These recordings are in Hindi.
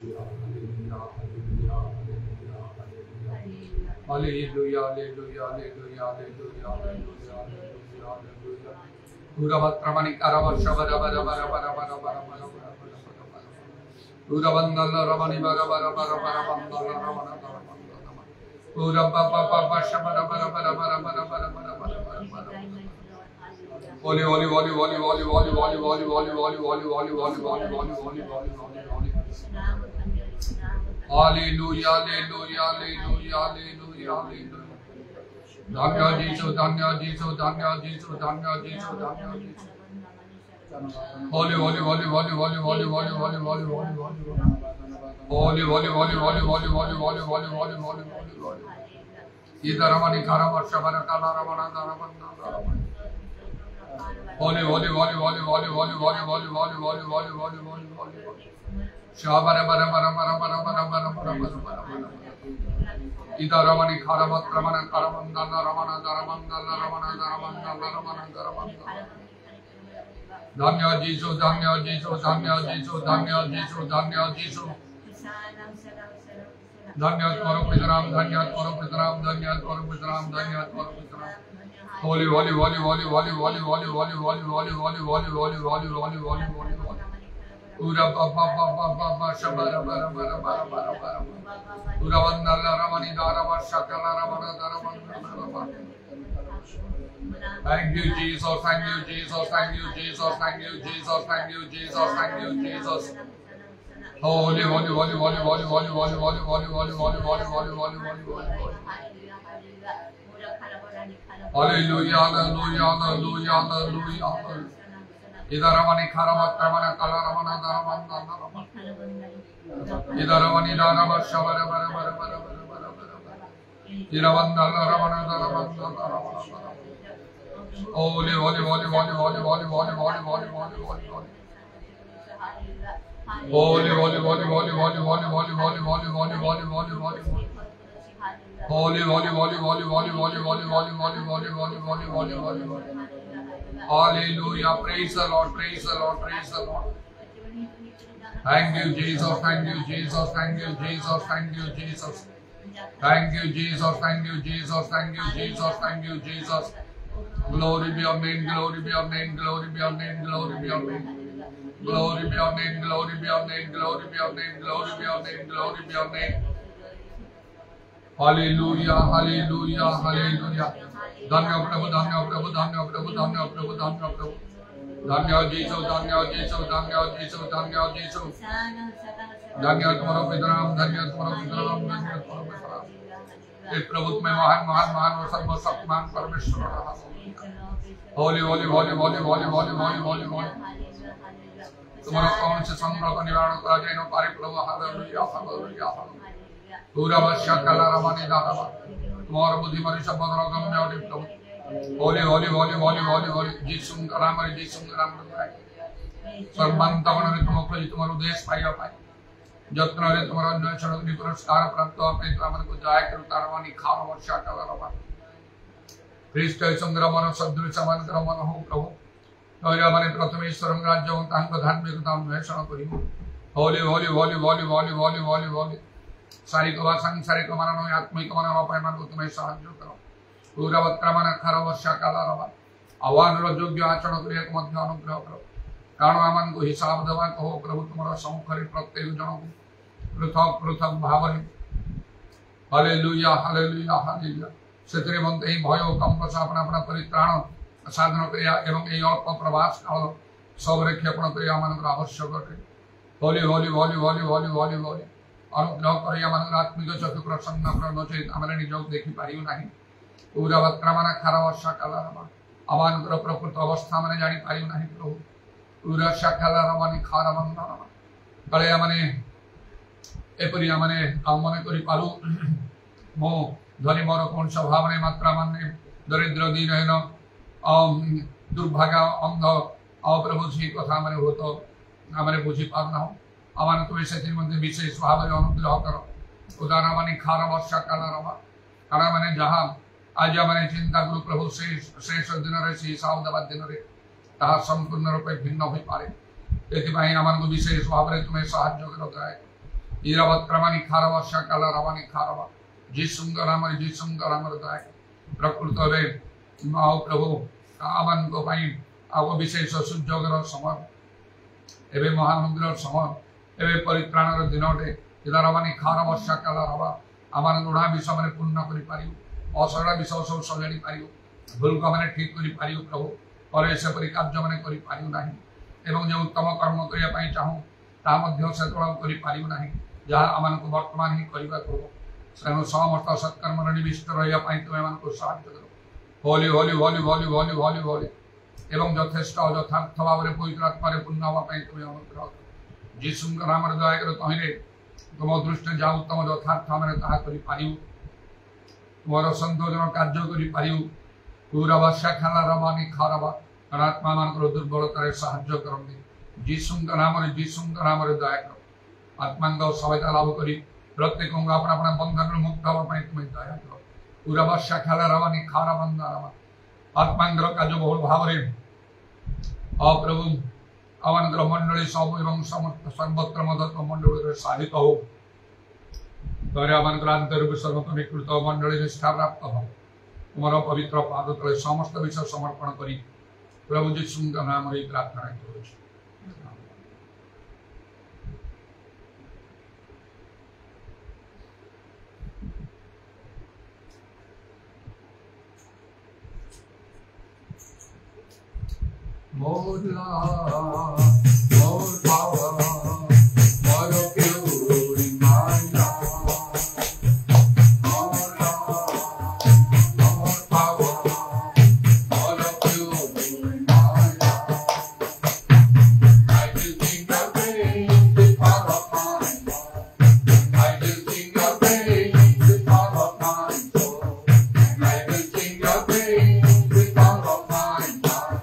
Hallelujah, hallelujah, hallelujah, hallelujah, hallelujah, hallelujah, hallelujah. Uravatramani karava shabara bara bara bara bara bara bara bara bara. Uravandala ramani bara bara bara bara bandala ramana bara bandala. Urababa shabara bara bara bara bara bara bara bara bara. Holy, holy, holy, holy, holy, holy, holy, holy, holy, holy, holy, holy, holy, holy, holy, holy, holy, holy. Hallelujah, hallelujah, hallelujah, hallelujah, hallelujah. Dhanya Jisu, Dhanya Jisu, Dhanya Jisu, Dhanya Jisu, Dhanya Jisu. Holy, holy, holy, holy, holy, holy, holy, holy, holy, holy, holy. Holy, holy, holy, holy, holy, holy, holy, holy, holy, holy, holy, holy. Idaramani Karama Shabara Kala Ramana Ramana. Holy, holy, holy, holy, holy, holy, holy, holy, holy, holy, holy, holy, holy, holy. Shabara bara bara bara bara bara bara bara bara bara. Idaramani Karamat Ramana Karamandana Ramana Daramandana Ramana Daramandana Ramana Daramandana. Dhanya Jisu, Dhanya Jisu, Dhanya Jisu, Dhanya Jisu, Dhanya Jisu. Dhanya Koro Pidram, Dhanya Koro Pidram, Dhanya Koro Pidram, Dhanya Koro Pidram. Holy, holy, holy, holy, holy, holy, holy, holy, holy, holy, holy, holy, holy, holy, holy, holy, holy, holy. Ura ba ba ba ba ba ba shabara bara bara bara bara bara. Ura vandala ramani dara varshakala ramana dara ramana. Thank you, Jesus. Thank you, Jesus. Thank you, Jesus. Thank you, Jesus. Thank you, Jesus. Thank you, Jesus. Holy, holy, holy, holy, holy, holy, holy, holy, holy, holy, holy, holy, holy, holy, holy, holy. Hallelujah, hallelujah, hallelujah, hallelujah. Idaramani Karamat Ramana Kalaramana Daramana Daramana. Idaramani Darama Shabara Bara Bara Bara Bara Bara Bara. Iravandala Ramana Daramana Daramana. Holy, holy, holy, holy, holy, holy, holy, holy, holy, holy, holy, holy. Holy, holy, holy, holy, holy, holy, holy, holy, holy, holy, holy, holy, holy, holy. Holy, holy, holy, holy, holy, holy, holy, holy, holy, holy, holy, holy, holy, holy, holy. Hallelujah. Praise the Lord, praise the Lord, praise the Lord. Thank you, Jesus, thank you, Jesus, thank you, Jesus, thank you, Jesus. Thank you, Jesus, thank you, Jesus, thank you, Jesus, thank you, Jesus. Glory be your name, glory be your name, glory be your name, glory be your name. Glory be your name, glory be your name, glory be your name, glory be your name, glory be your name. Hallelujah, hallelujah, hallelujah. Dhanya Prabhu, Dhanya Prabhu, Dhanya Prabhu, Dhanya Prabhu, Dhanya Prabhu. Dhanya Jisu, Dhanya Jisu, Dhanya Jisu, Dhanya Jisu. Dhanya Tumaro Pidram, Dhanya Tumaro Pidram, Dhanya Tumaro Pidram. एक प्रभु में महान महान महान और सर्वशक्तिमान परमेश्वर रहा। होली होली होली होली होली होली होली होली होली। तुम्हारा कौन से संकट का निवारण करा जाए न पारे प्रभु। Hallelujah hallelujah hallelujah. पूरा वर्षा कला रमानी दारा। तुम्हारा बुद्धिमानी सब बदला गम्य और प्रभु। होली होली होली होली होली होली। जीसुम कराम रे जीसुम कराम रे। सर्वमंत तवन रे तुम खोजी तुम्हारा उद्देश्य पाया पाए। जत्न रे तुम्हारा अन्वेषण की पुरस्कार प्राप्त अपने मन को जाय कर तारवानी खाव वर्षा कला रमा। ख्रीष्ट संग्रामन सदृश समान क्रमन हो प्रभु। तोरा माने प्रथमेश्वर राज्य और तांग धार्मिकता अन्वेषण करी। होली होली होली होली होली होली होली होली। शारीरिक व सांसारिक मनन आत्मिक मनन अपमान को तुम्हें साहाय्य करो। पूरा वक्रमन खर वर्षा कला रमा। आह्वान रो योग्य आचरण करिया को मध्य अनुग्रह करो। कारण आमन को हिसाब देवा कहो प्रभु तुम्हारा सम्मुखरे प्रत्येक जन को पृथक पृथक भावने। Hallelujah hallelujah hallelujah. सेतरे मन्ते ही भय और कंप अपना अपना परित्राण साधन करिया एवं ए अल्प प्रवास काल सब रेक्षेपण करिया आमन आवश्यक अटे। होली होली होली होली होली होली होली। अनुग्रह करिया आमन आत्मिक चक्षु प्रसन्न कर नचेत आमने निजक देखि पारियो नाही। पूरा वक्रमन खर वर्षा काल रमा। आमन प्रकृत अवस्था माने जानि पारियो नाही प्रभु। पूरा शाखाला रमानी खारा मंदा रमा। कले आमने एपरि आमने आमने करि पालु मो धनी मोर कोन स्वभाव ने मात्रा माने दरिद्र दीनहीन दुर्भाग्य अंध प्रभु से कथा माने हो तो आमने बुझी पारना हो। आमने तो ऐसे दिन मध्य विशेष भाव रे अनुग्रह करो। उदाहरण माने खारा वर्षा काल रमा। कारण माने जहां आज आमने चिंता गुरु प्रभु शेष दिन रे से सावधान दिन रे ताहा संपूर्ण रूपे भिन्न हो पारे। एथिपाई आमन को विशेष भाव रे तुम्हें साहाय्य करता है। ईरवत्रमणि खारवा शकल रवनि खारवा जिसुंगर हमर दया प्रकृत रे आओ प्रभु आवन को पाई आव विशेष सुजोगर समय एबे महामंदिर समय एबे परित्राणर दिनटे इदरवनि खारवा शकल रवा आमान लोढ़ा विषय माने पूर्ण करि पारियो असरल विषय सब सजाड़ी पारियो भूल को माने ठीक करि पारियो प्रभु और ऐसे परि कार्य माने करि पारियो नाही एवं जो उत्तम कर्म करिया पाई चाहू ता मध्य से तोड़ा करि पारियो नाही जहाँ आमान को वर्तमान ही करिबा प्रभु सेनु समस्त सत्कर्म निविष्ट रहिया पाई तुमे मान को साथ करो होली होली होली होली होली होली होली एवं यथेष्ट यथार्थ भाव रे पवित्र आत्मा रे पूर्ण हवा पाई तुमे अनुग्रह जीसुंकर नाम रे दया करो तहिरे तुम दृष्टि जा उत्तम यथार्थ माने ताहा करि पारियो तुमर संतोषन कार्य करि पारियो पूरा वर्षा खाला रवानी खारवा आत्मा मान को दुर्बलता रे सहाय्य करंदी जीसुंकर नाम रे दया करो आत्मांग सहायता लाभ करी प्रत्येक अपना अपना बंधन मुक्त हवा पाई तुमे दया करो पूरा वर्षा खाला रवानी खारा बंदा रवा आत्मांगर कार्य बहुल भाव रे प्रभु आवानगर मंडली सब एवं सर्वत्र मदत मंडली रे साधित हो तरे आवानगर आंतरिक सर्वतमीकृत मंडली निष्ठा प्राप्त हो तुम्हारा पवित्र पाद तले समस्त विषय समर्पण करी प्रभु जीसु नाम रे प्रार्थना करू More love, more power, more of you in my life. More love, more power, more of you in my life. I will sing the praise with all of my heart. I will sing the praise with all of my soul. I will sing the praise with all of my heart.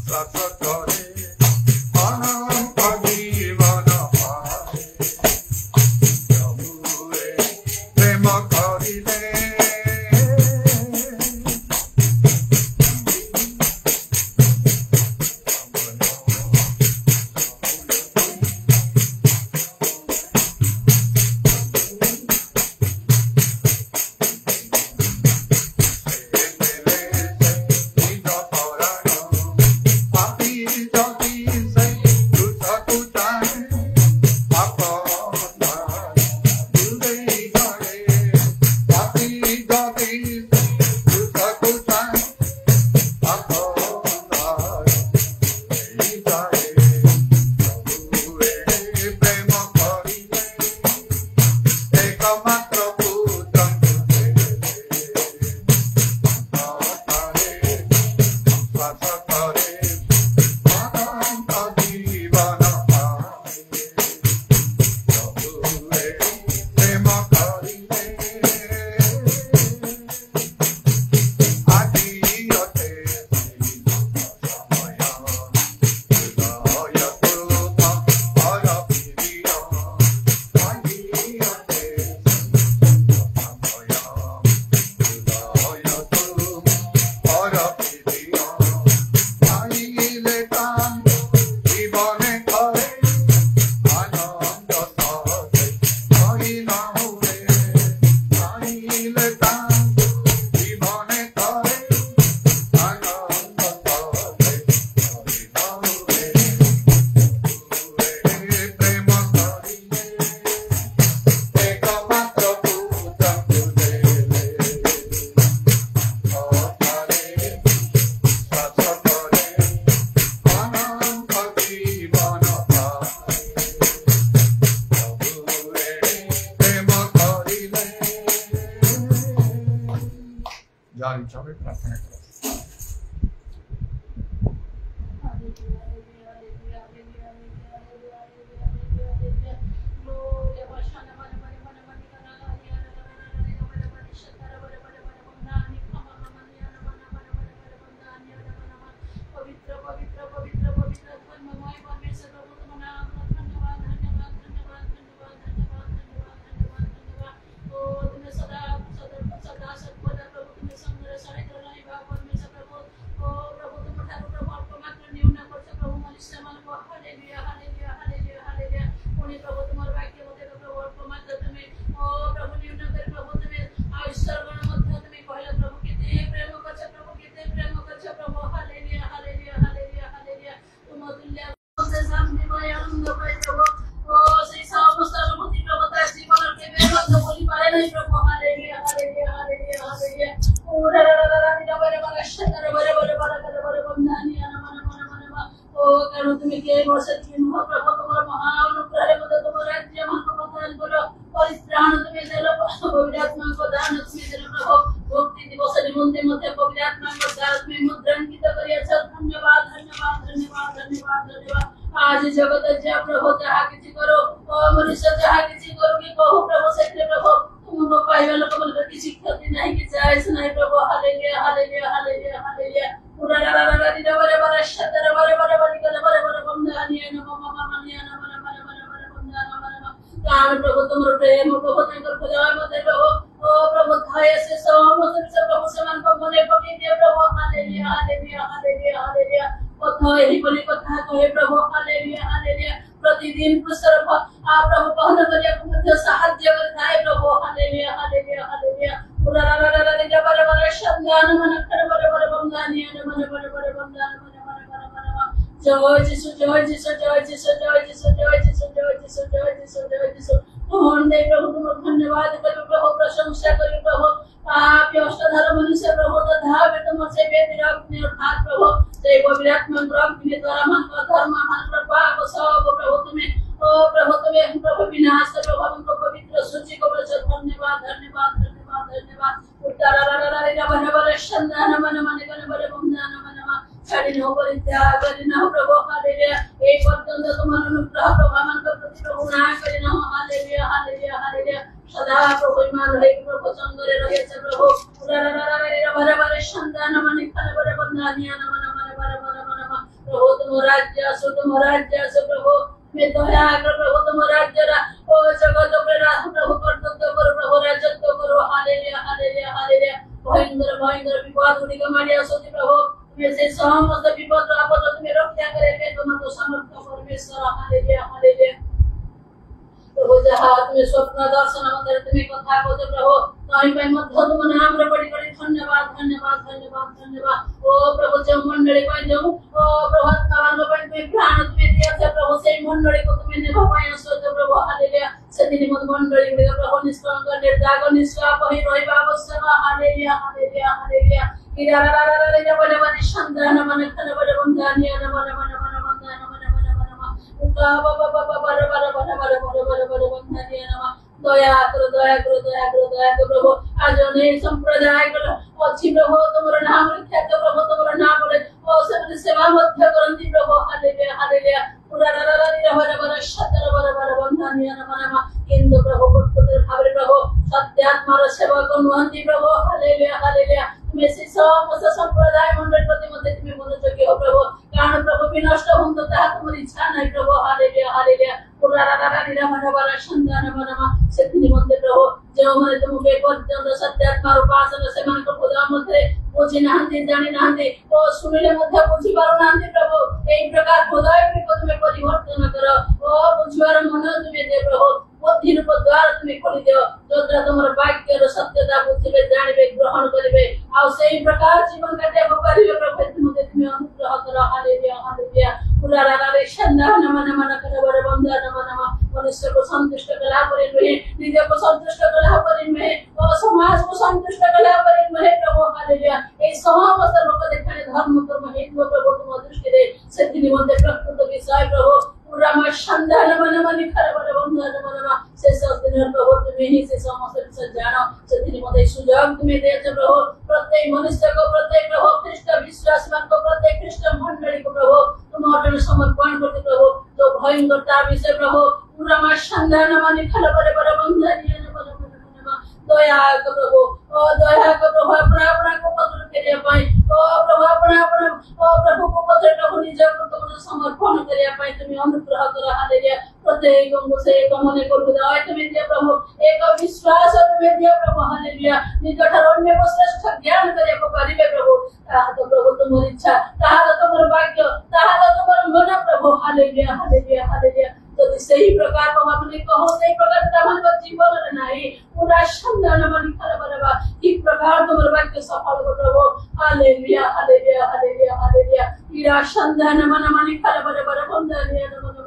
সবাই প্রার্থনা করো। आज जगत प्रभु जहाँ किसी करो मनुष्य जहाँ किसी करो कि कहो प्रभु से प्रभु तुम पाइबा लोक मन किसी क्षति नहीं कि जाय नहीं प्रभु हालेलुया हालेलुया हालेलुया हालेलुया पूरा रा बरे बरे शतर बरे बरे बरे बरे बरे बंदानिया नमो ममानिया नमो नमो नमो बंदाना नमो कान प्रभु तुमरो प्रेम प्रभु तंकर पूजा मते प्रभु ओ प्रभु धाय से समस्त से प्रभु समान को मने पकि दे प्रभु हालेलुया हालेलुया हालेलुया हालेलुया कथा यही बोली कथा कहे प्रभु हालेलुया हालेलुया प्रतिदिन प्रसरभ आ प्रभु कहन करिया मध्य साहाय्य करताय प्रभु हालेलुया हालेलुया हालेलुया पूरा रा बरे बरे शब्दान मन कर बरे बरे बंदानिया मन बरे बरे बंदान मन जय जिसु जय जिसु जय जिसु जय जिसु जय जिसु जय जिसु जय जिसु जय जिसु मोहन दे प्रभु तुम धन्यवाद करो प्रभु प्रशंसा करो प्रभु आप अष्टधार मनुष्य प्रभु तथा तुम से वेदिराग्नि अर्थात प्रभु जय पवित्रात्मा अग्नि द्वारा मन का धर्म मन कृपा को सब प्रभु तुम्हें ओ प्रभु तुम्हें प्रभु विनाश प्रभु हमको पवित्र सूचि को धन्यवाद धन्यवाद धन्यवाद धन्यवाद उतारा बने बरे शंदान मन मन बने बरे बंदान मन छाड़ी न परित्याग करी न प्रभु हालेलुया एक पर्यंत तुम्हारा अनुग्रह प्रभु मन का प्रति प्रभु ना करी न हालेलुया हालेलुया हालेलुया सदा प्रभु मान रहे प्रभु संग रहे प्रभु बरे बरे शंदान मन खले बरे बंदानिया नमन मन बरे बरे मन प्रभु तुम राज्य सो तुम राज्य सो प्रभु मैं दया कर प्रभु तुम राज्य रा ओ जगत पे राह प्रभु कर्तव्य करो प्रभु राजत्व करो हालेलुया हालेलुया हालेलुया भयंकर भयंकर विपद गुड़ी का मारिया सोती प्रभु वैसे समस्त विपद आपद तुम्हें रक्षा करे तुम तो समर्थ परमेश्वर हालेलुया हालेलुया प्रभु जहाँ तुम्हें स्वप्न दर्शन मंदिर तुम्हें कथा को प्रभु ताई पे मध्य तुम नाम रे बड़ी बड़ी धन्यवाद धन्यवाद धन्यवाद धन्यवाद ओ प्रभु जो मंडली पे जो ओ प्रभात काल पे तुम्हें प्राण तुम्हें दिया था प्रभु से मंडली को तुम्हें निभा पाए सो प्रभु हालेलुया सदिनी मत मंडली में प्रभु निष्कलंक निर्दाग निष्पाप ही रहबा आवश्यक हालेलुया हालेलुया हालेलुया इरारा बड़े बड़े शंदान मन खन बड़े बंदानिया नमन मन मन बंदान मन मन उका बाबा बाबा बड़े बड़े बड़े बड़े बड़े बड़े बड़े बंदानिया नमन दया करो दया करो दया करो दया करो प्रभु आज अनेक संप्रदाय करो अच्छी प्रभु तुम्हारा नाम रखा तो प्रभु तुम्हारा नाम बोले ओ सब सेवा मध्य करंती प्रभु हालेलुया हालेलुया पूरा बड़े बड़े शतर बड़े बड़े बंदानिया नमन किंतु प्रभु पुत्र भावे प्रभु सत्यात्मार सेवा करनुहंती प्रभु हालेलुया हालेलुया तुम्हें से समस्त संप्रदाय मंडल प्रति मध्य तुम्हें मनोयोग्य हो प्रभु कारण प्रभु विनष्ट हों तो ताहा तुम्हारी इच्छा नहीं प्रभु हालेलुया हालेलुया पूरा मन बड़ा शंदान मनवा सेथिनि मध्य प्रभु जो माने तुमके पर्यंत सत्यात्मार उपासना से मन को खुदा मध्य बुझी नाहंती जानी नाहंती ओ सुनिले मध्य बुझी पारो नाहंती प्रभु एई प्रकार हृदय को तुम्हें परिवर्तन करो ओ बुझवार मन तुम्हें दे प्रभु बुद्धि रूप द्वार तुम्हें खोली दियो जोद्रा तुम्हारा वाक्य सत्यता बुझिबे जानिबे ग्रहण करिबे आ सेई प्रकार जीवन काटे करिबे प्रभु तुम्हें अनुग्रह करो हालेलुया हालेलुया पूरा रे शंदान मन मन कर बरे बंदान मन मनुष्य को संतुष्ट कला पर में निज को संतुष्ट कला पर में और समाज को संतुष्ट कला पर में प्रभु हालेलुया ए समस्त लोक देखाने धर्म कर्म हेतु प्रभु तुम दृष्टि दे सेति निमंते प्रकृत विषय प्रभु पूरा সন্ধান মানে মানে খারাপ বন্ধন মানে শেষ দিনের প্রভু তুমি হি সে সমস্ত কিছু জানো সেদিন মধ্যে সুযোগ তুমি দিয়েছো প্রভু প্রত্যেক মনুষ্যকে প্রত্যেক প্রভু খ্রিস্ট বিশ্বাসীমানকে প্রত্যেক খ্রিস্ট মণ্ডলীকে প্রভু তোমার জন্য সমর্পণ করতে প্রভু তো ভয়ঙ্কর তার বিষয়ে প্রভু পুরা আমার সন্ধান মানে খারাপ বন্ধন দয়া প্রভু ও দয়া প্রভু अपना अपना को पत्र करिया पाए ओ प्रभु अपना अपना ओ प्रभु को पत्र प्रभु निज को समर्पण करिया पाए तुम्हें अनुग्रह करो हालेलुया प्रत्येक अंग से एक मने को दया तुम्हें दिया प्रभु एक विश्वास तुम्हें दिया प्रभु हालेलुया निज ठार अन्य को श्रेष्ठ ज्ञान करिया को परिबे प्रभु ताहा प्रभु तुमर इच्छा ताहा तुमर भाग्य ताहा तुमर मन प्रभु हालेलुया हालेलुया हालेलुया यदि सही प्रकार को हमने कहो सही प्रकार तमन जीवन रे नाही पूरा संधान मन खरबरबा ई प्रकार तुमर वाक्य सफल हो प्रभु हालेलुया हालेलुया हालेलुया हालेलुया ईरा संधान मन मन खरबरबर बंधनिया मन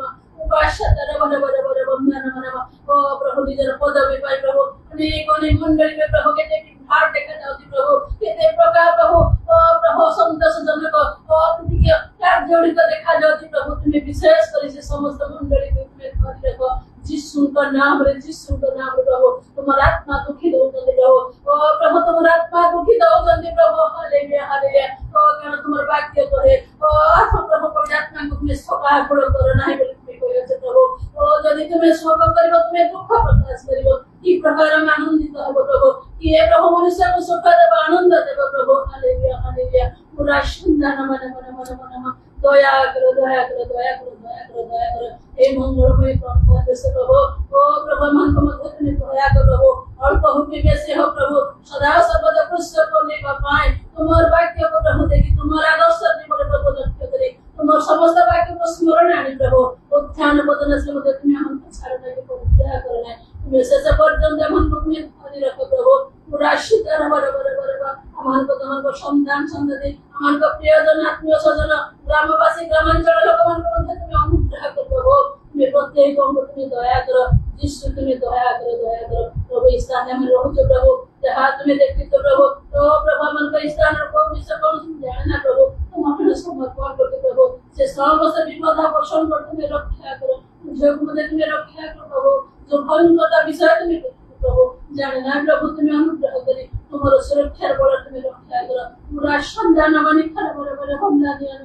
उपासतर बर बर बर बंधन मन ओ प्रभु निजर पदवी पाई प्रभु अनेक मंडली में प्रभु के भार देखा जाउती प्रभु केते प्रकार प्रभु ओ प्रभु संतोषजनक ओ तुझे कार्य देखा जाउती प्रभु तुम्हें विशेष कर से समस्त मंडली में धरि रखो जिसु का नाम रे प्रभु तुम्हारा आत्मा दुखी दो प्रभु ओ प्रभु तुम्हारा आत्मा दुखी दो प्रभु हालेलुया हालेलुया ओ कारण तुम्हारा वाक्य करे ओ आत्मा प्रभु पवित्र आत्मा को तुम्हें सका करो करो नाही बोली तुम्हें कहै प्रभु ओ यदि तुम्हें शोक करिवो तुम्हें दुख प्रकाश करिवो ई प्रकार में आनंदित हो प्रभु कि हे प्रभु मनुष्य को सुख देव आनंद देव प्रभु हालेलुया हालेलुया पूरा संधान मन मन मन मन दया करो दया करो दया करो दया करो दया करो हे मंगलमय प्रभु ओ प्रभु मन को मत में दया करो प्रभु और प्रभु के वैसे हो प्रभु सदा सर्वदा पुष्ट करने का पाए तुम्हारे वाक्य को प्रभु देखी तुम्हारा आदर्श ने मोरे प्रभु लक्ष्य करे तुम्हारे समस्त वाक्य को स्मरण आनी प्रभु उत्थान पतन से मत तुम्हें हम छाड़ दे को दया करना तुम्हें से पर्यंत मन को तुम्हें धरि रखो प्रभु पूरा शीतल बर बर बर अमान को तुम्हारे संतान संतति अमान को प्रियजन आत्मीय स्वजन ग्रामवासी ग्रामांचल लोकमान को मध्य तुम्हें अनुग्रह करो प्रभु तुम्हें प्रत्येक को तुम्हें दया करो जिससे तुम्हें दया करो प्रभु स्थान में रहो जो प्रभु जहाँ तुम्हें देखते तो प्रभु तो प्रभु मन का स्थान को विषय कौन जानना प्रभु तुम अपने समर्पण करके प्रभु से समस्त विपद वर्षण कर तुम्हें रक्षा करो जो मुझे तुम्हें रक्षा करो प्रभु जो भयंकर विषय तुम्हें प्रभु जानना प्रभु तुम्हें अनुग्रह करे तुम्हारे सुरक्षा बल तुम्हें रक्षा करो पूरा संधान मन खरबर बर बंधनिया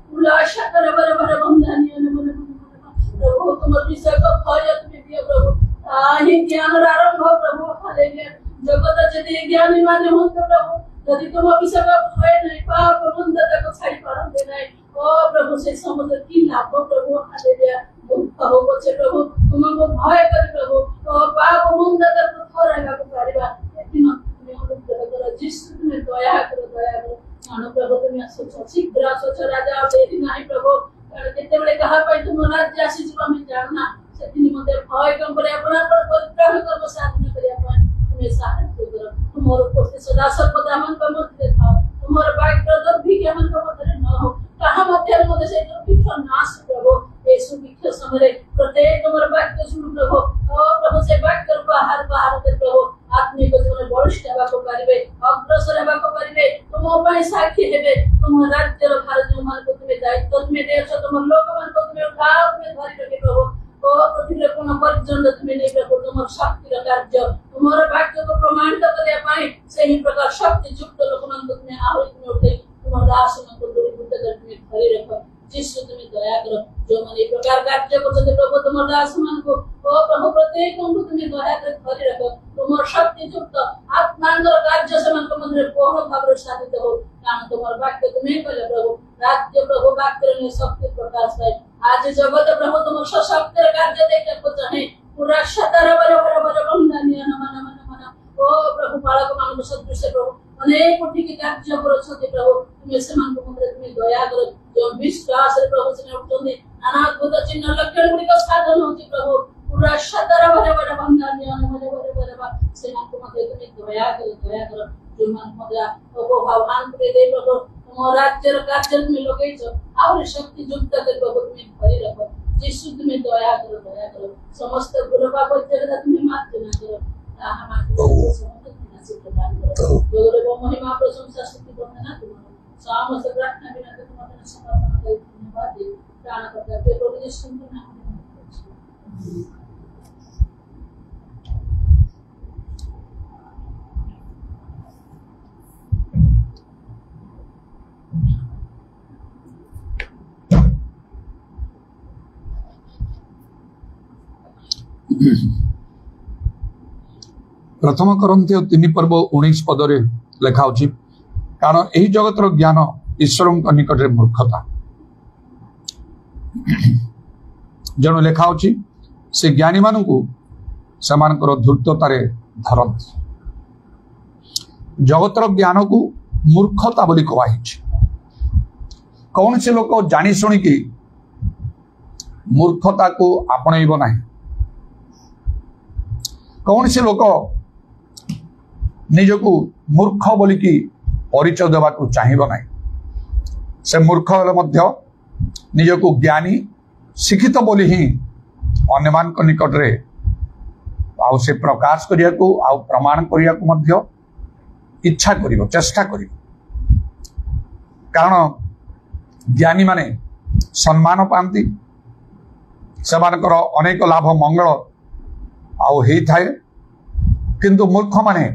पूरा शकर बर बर बंधनिया प्रभु तुम्हारे विषय को भय तुम्हें दिया प्रभु आही ज्ञान आरंभ प्रभु हालेलुया जगत यदि ज्ञानी माने हो तो प्रभु यदि तुम विषय का भय नहीं पाप मंदता को छाड़ी पारंते नहीं ओ प्रभु से समझ की लाभ प्रभु हालेलुया दुख हो बचे प्रभु तुमको भय कर प्रभु ओ पाप मंदता को थोड़ा को परिबा एतिन तुम्हें अनुग्रह करो जिससे तुम्हें दया करो मानो प्रभु तुम्हें सोच शीघ्र सोच राजा देरी नहीं प्रभु केते बड़े कहा पाई तुम राज्य आसी जीवा में जानना सेतिनि मते भय कम करे अपना पर परिग्रह करबो साधना करिया पाए तुम्हें साहाय्य करो तुमर उपस्थित सदा सर्वदा मन को मत देखाओ तुमर वाक्य दुर्भिक्ष मन को मत न हो कहा मध्य मध्य से दुर्भिक्ष नाश प्रभु यीशु भिक्ष समय प्रत्येक तुमर वाक्य सुन प्रभु ओ प्रभु से वाक्य बाहर बाहर कर प्रभु आत्मिक जीवन बलिष्ठ सेवा को करिवे अग्रसर सेवा को करिवे तुम अपन साक्षी हेबे तुम राज्य रो भारत मन को तुम्हें दायित्व तुम्हें देश तुम लोक मन को तुम्हें उठाओ तुम्हें धरि रखे प्रभु ओ पृथ्वी कोन पर्यंत तुम्हें नहीं प्रभु तुम शक्ति रो कार्य तुम्हारे वाक्य को प्रमाणित करिया पाए सही प्रकार शक्ति युक्त लोक मन को तुम्हें आवृत में उठे तुम्हारे दास मन को दूरीभूत कर तुम्हें धरि रखो जिससे तुम्हें दया करो जो मन एक प्रकार कार्य करते प्रभु तुम्हारे दास मन को ओ प्रभु प्रत्येक को तुम्हें दया कर धरि रखो तुम्हारे शक्ति युक्त आत्मांतर कार्य से मन को मन रे पूर्ण भाव रे साधित हो कारण तुम्हारे वाक्य तुम्हें कहले प्रभु राज्य प्रभु वाक्य में शक्ति प्रकाश है आज जगत प्रभु तुम सशक्त कार्य देखे को चाहे पूरा शतर बर बर बर बंधनिया नमन नमन नमन ओ प्रभु बालक मान को सदृश प्रभु अनेक कोटि के कार्य करछते प्रभु तुम्हें से मान को मन तुम्हें दया करो जो विश्वास रे प्रभु से उठोंदी अनाद्भुत चिन्ह लक्षण गुडी को साधन होती प्रभु पूरा शतर बर बर बंधनिया नमन बर बर से मान को मन तुम्हें दया करो जो मन मजा ओ भगवान के दे प्रभु तुम राज्य कार्य में लोगे जो और शक्ति युक्त कर प्रभु तुम्हें भरी रखो जिसु तुम्हें दया करो समस्त गुण पाप जगत तुम्हें माफ न करो हमारे समस्त नसीब प्रदान करो गौरव व महिमा प्रशंसा स्तुति वंदना तुम्हारा समस्त प्रार्थना बिना तुम्हारे समर्पण कर धन्यवाद दे प्राण करते प्रभु यीशु के नाम में प्रथम करंथी 3 पर्व 19 पदरे लेखा होची कारण एही जगतर ज्ञान ईश्वर निकट में मूर्खता जन लेखा होची से ज्ञानी मानू सेमानकर धूर्ततारे धरती जगतर ज्ञान को मूर्खता बोली कहुई कौन से लोक जानी शुणिकी मूर्खता को आपणब ना कौन से लोक निजको मूर्ख बोलिकी परिचय देवा चाहिए ना से मूर्ख निजको ज्ञानी शिक्षित बोली ही अन्यमान निकट रे आउ से प्रकाश करिया को आउ प्रमाण करिया को मध्य इच्छा करिवो चेष्टा करिवो कारण ज्ञानी माने सम्मान पांती सेमानकर अनेक लाभ मंगल आउ हेई थाए किंतु मूर्ख माने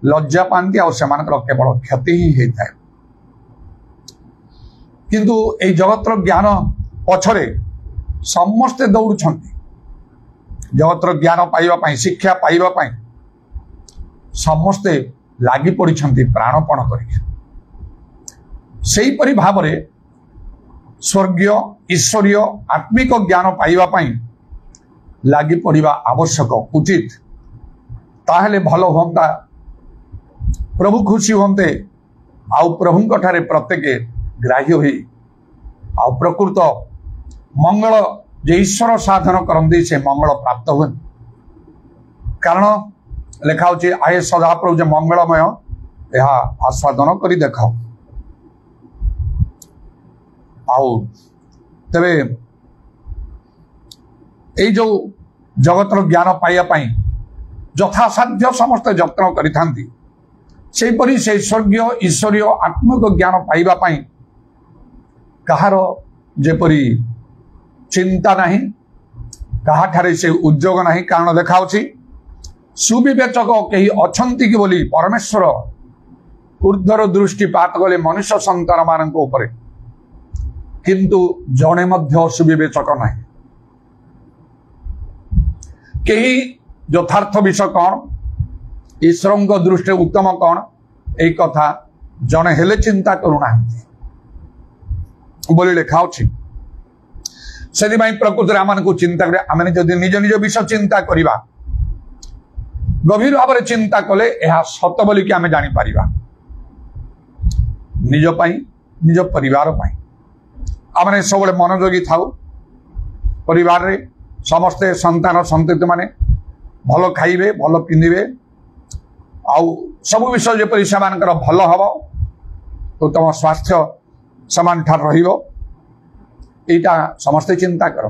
लज्जा पांती आउ सेमानकर केवल क्षति ही हेई थाए किंतु ए जगतर ज्ञान पछरे समस्ते दौड़ुछंती जगतर ज्ञान पाइबा पई शिक्षा पाइबा पई समस्ते लागि पड़िछंती प्राणपण करिके सेही परि भाबरे स्वर्गीय ईश्वरीय आत्मिक ज्ञान पाइबा पई लागि पड़िबा आवश्यक उचित ताहेले भलो होंता प्रभु खुशी होंते आउ प्रभुंक ठारे प्रत्येक ग्राह्य होई आउ प्रकृत मंगल जे ईश्वर साधन करंदी से मंगल प्राप्त हुए कारण लेखा होची आए सदा प्रभु जे मंगलमय यह आस्वादन करी देखाओ आउ तबे এই जो जगतर ज्ञान पाइबा पई यथासाध्य समस्त यत्न करिथांती सेपरि से स्वर्गीय ईश्वरीय आत्मिक ज्ञान पाइबा पई कहार जेपरि चिंता नहीं कहाठारे से उद्योग नहीं कारण देखाउछि सुविवेचक कहीं अछंती कि बोली परमेश्वर ऊर्ध्वर दृष्टिपात गले मनुष्य संतान मानक ऊपर किंतु जने मध्य सुविवेचक नहीं कहीं यथार्थ विषय कौन ईश्वर दृष्टि उत्तम कौन एक कथा जने हेले चिंता करूना बोली लिखा से प्रकृति आम को चिंता आम जदि निज निज विषय चिंता करवा गभीर भाव में चिंता कले यह सत बोलिकी आम जापर निज निज परिवार आम सब मनोयोगी थाउ परिवार रे समस्ते संतान संतति माने भल खाइबे भल पिंधिबे आउ सब विषय जेपरि सेमानकर भल हबो उत्तम स्वास्थ्य समान ठार रहिबो एटा समस्ते चिंता कर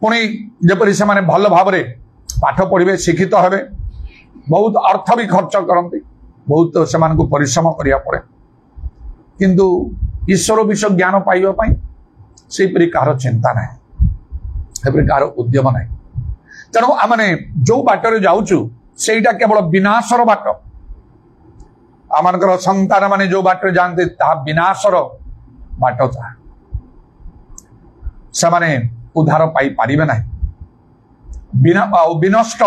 पुणी जेपरि सेमाने भल भाव में पाठ पढ़िबे शिक्षित हेबे बहुत अर्थ भी खर्च करती बहुत सेमान को परिश्रम करिया पड़े किंतु ईश्वर विषय ज्ञान पाइबा पई सेपरि कार चिंता नहीं सेपरि कार उद्यम नहीं तेणु आमने जो बाटरे जाऊचु सेटा केवल विनाशर बाट आमनकर संतान माने जो बाटरे जानते ता विनाशर बाट था से माने उद्धार पाई पारिबे नहीं बिना विनष्ट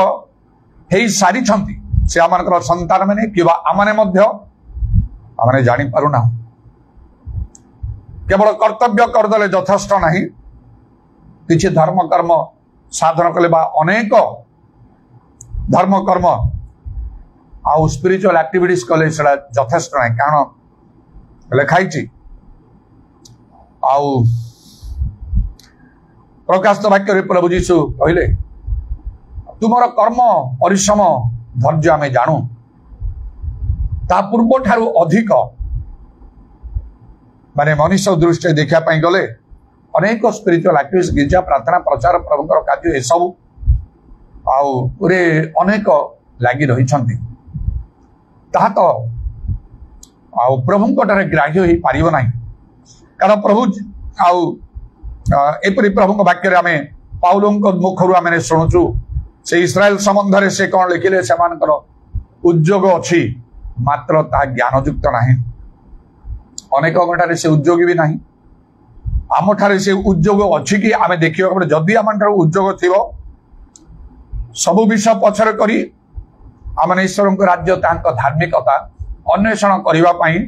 हेई सारी छंती से आमनकर संतान माने किबा आमने मध्य आमने जानि पारुना केवल कर्तव्य करदले यथेष्ट नहीं किछि धर्म कर्म साधन कले बा अनेक धर्म कर्म आउ स्पिरिचुअल एक्टिविटीज कले सेडा यथेष्ट नहीं कारण लेखाई आउ प्रकाशित वाक्य प्रभु जीशु कहले तुमर कर्म परिश्रम धैर्य आमे जानू ता पूर्व ठारू अधिक माने मनुष्य दृष्टि देखा गले अनेक स्पिरिचुअल एक्टिविटीज गिरजा प्रार्थना प्रचार प्रभुंकर कार्य ए सब आउ अनेक लागि रही ताहा तो आउ प्रभुंक ठारे ग्राह्य हो पारिबो नाही कारण प्रभु आउ एपरि प्रभुंक वाक्य आमे पाउलों मुखर आम शुणुचु से इस्राएल संबंध से कौन लिखिले से उद्योग अच्छी मात्र ता ज्ञानयुक्त नहीं अनेक ठारे से उद्योग भी नहीं आम ठारे से उद्योग अच्छी कि आम देखा जदि आम ठार उद्योग थी सबु विषय पछर करी आम ईश्वर को राज्य धार्मिकता अन्वेषण करने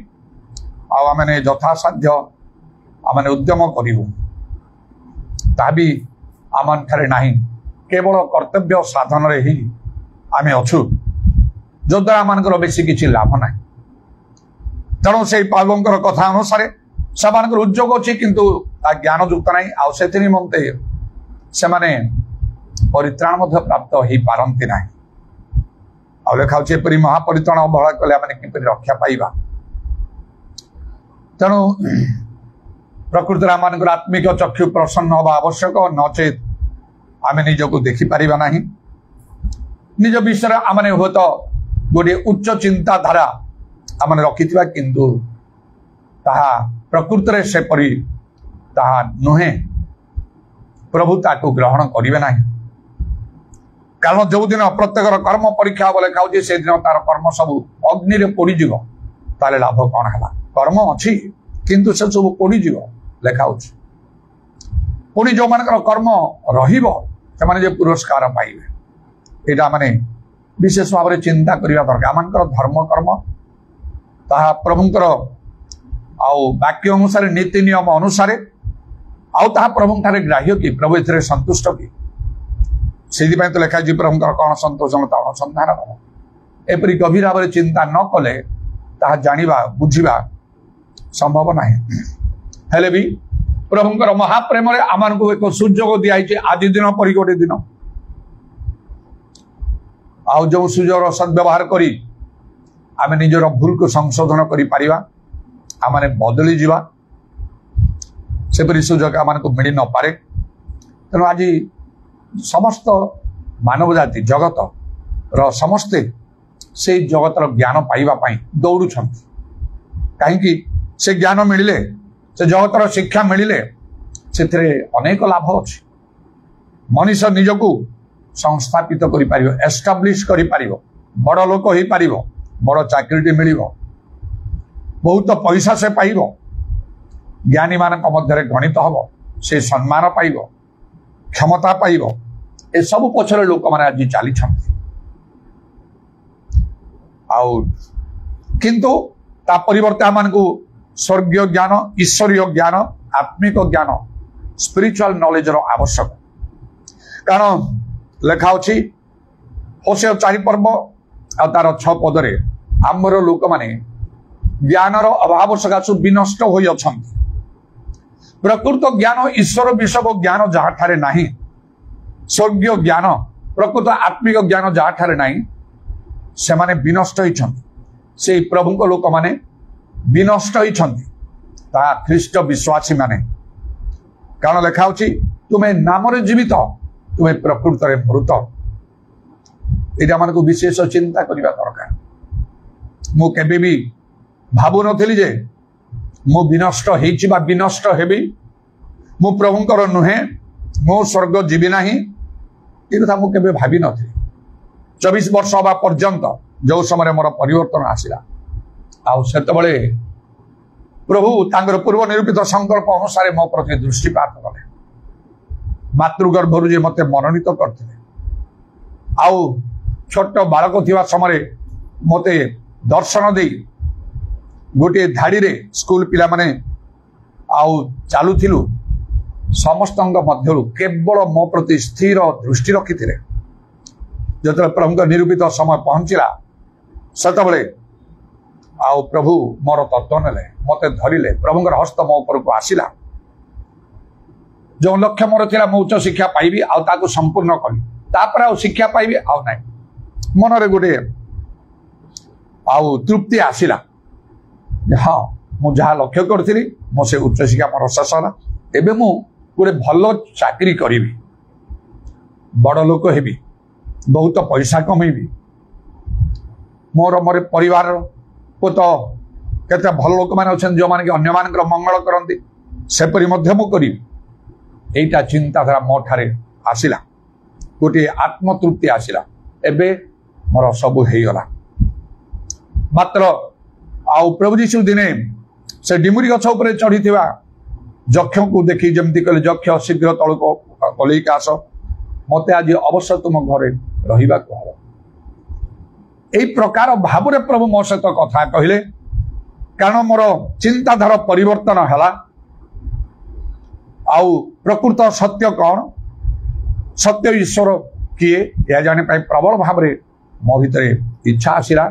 आम यथासाध्य आम उद्यम करूँ ता भी आम ठारे नहीं केवल कर्तव्य साधन रे ही आम अच्छु जो द्वारा आम बेसी किसी लाभ ना तेणु से पावलों कथा अनुसार से उद्योग अच्छी किंतु ज्ञानयुक्त नहीं आउ निमंते से परित्राण प्राप्त हो पारती ना आ लिखाऊपर महापरित्राण अवहेला कले आम किपरि रक्षा पाइबा तेणु प्रकृति आम आत्मिक चक्षु प्रसन्न हवा आवश्यक नचेत आम निजक देखिपर ना निज विषय आम हूँ तो गोटे उच्च चिंताधारा आम रखि किंतु ताहा प्रकृति से परी ताहा नुहे प्रभु ताकू ग्रहण करेंगे ना कारण जो दिन प्रत्येक कर्म परीक्षा हम लिखा से दिन तार कर्म सब अग्नि रे पोड़ीज ताले लाभ कौन है कर्म अच्छी किंतु से सब पोड़ीज लिखा पुणी जो मान कर्म रही पुरस्कार पाइबे यहाँ माने विशेष भाव में चिंता करने दरकार आम धर्म कर्म ताहा प्रभुंकर वाक्य अनुसार नीति नियम अनुसार आउ प्रभु ठारे ग्राह्य कि प्रभु ए संतुष्ट कि से तो लिखा प्रभुंकर कौन संतोष अनुसंधान एपरी गभीर भाव में चिंता न कले ताहा जानिबा बुझिबा संभव नहीं हेले भी प्रभुंकर महाप्रेम आम को एक सुजोग दिखाई आज दिन पर गोटे दिन आउ जो सुजोग सद्व्यवहार करी आम निजर भूल को संशोधन कर आम बदली जावा सेपरी सुजोग आम को मिल न पारे तेणु आज समस्त मानव जाति जगत समस्ते से जगतर ज्ञान पाइबापी दौड़ू कहीं से ज्ञान मिले से जगतर शिक्षा मिले से अनेक लाभ अच्छे मनीष निजक संस्थापित कर एस्टाब्लिश कर बड़ लोक हो पार बड़ चाकरी मिल बहुत पैसा से पाइब ज्ञानी मान मध्य गणित हम से सम्मान पाइब क्षमता पाइब ए सब पछरे लोक मैंने आज चली किंतु ता परिवर्ते आम को स्वर्गीय ज्ञान ईश्वरीय ज्ञान आत्मिक ज्ञान स्पिरिचुअल नॉलेज रो आवश्यक कारण लिखा अच्छी होशे 4 पर्व आ तार 6 पदरे आमर लोक माने ज्ञानर अभाव सकाशु विनष्ट होई अछंती प्रकृत ज्ञान ईश्वर विषय ज्ञान जहाँ ठारे नहीं स्वर्गीय ज्ञान प्रकृत आत्मिक ज्ञान जहाँ ठारे नहीं से माने विनष्ट होइछंती से प्रभु लोक माने विनष्ट होइछंती ता ख्रीष्ट विश्वासी माने कारण लिखा होछि तुम्हें नाम जीवित तुम्हें प्रकृत रे मृत एटा मन को विशेष चिंता करबा दरकार मु केबे भी भाबु नथिली जे मु विनष्ट हेछि बा विनष्ट हेबी मु प्रभुंकर नुहे मु स्वर्ग जीवी नाही ए कथा मु केबे भाबी नथि 24 वर्ष हवा पर्यंत जो समय मोर परिवर्तन आसिला आ सेतबळे प्रभु तांगर पूर्व निरूपित संकल्प अनुसार मो प्रति दृष्टिपात कले मातृगर्भरु जे मते मनोनीत करथिले आउ छोट बालक थिबा समय मते दर्शन देई गोटे धाड़ी रे स्कूल पिला माने आउ चालुथिलु समस्तंग मध्यरु केवल मो प्रति स्थिर दृष्टि रखिथिले जतले प्रभु निरूपित समय पहुंचला सेतबळे आउ प्रभु मोर तत्व नेले मते धरिले प्रभुंकर हस्त मो ऊपर को आसिला जो लक्ष्य मोर थिला मो उच्च शिक्षा पाइबी आउ ताको संपूर्ण कली तापर आउ शिक्षा पाइबी आउ नै मन रे गोटे आउ तृप्ति आसिला हाँ मु जहाँ लक्ष्य करी मो से उच्च शिक्षा मोर शेष है एवं मु गोटे भल चाकरी करी बड़ लोक हेबी बहुत पैसा कमेबी मोर मोर परिवार को तो केते भल लोक माने अछन जो माने अन्य मानकर मंगल करंती सेपरि मध्य मु करी एटा चिंताधारा मो ठारे आसिला गोटे आत्मतृप्ति आसिला एबे मोर सब हेगला मात्र आउ प्रभु जीशु दिने से डिमुरी गछ उपर चढ़ी जक्ष को देखी जमती कहले जक्ष शीघ्र तल को कलैक आस मते आज अवश्य तुम घरे रहिबा को हबो एई प्रकार भावरे प्रभु मो सहित कथा कहले कारण मोर चिंताधारा परिवर्तन हला आउ प्रकृत सत्य कौन सत्य ईश्वर किए या जाने पाई प्रबल भावरे मो भितर इच्छा आसिला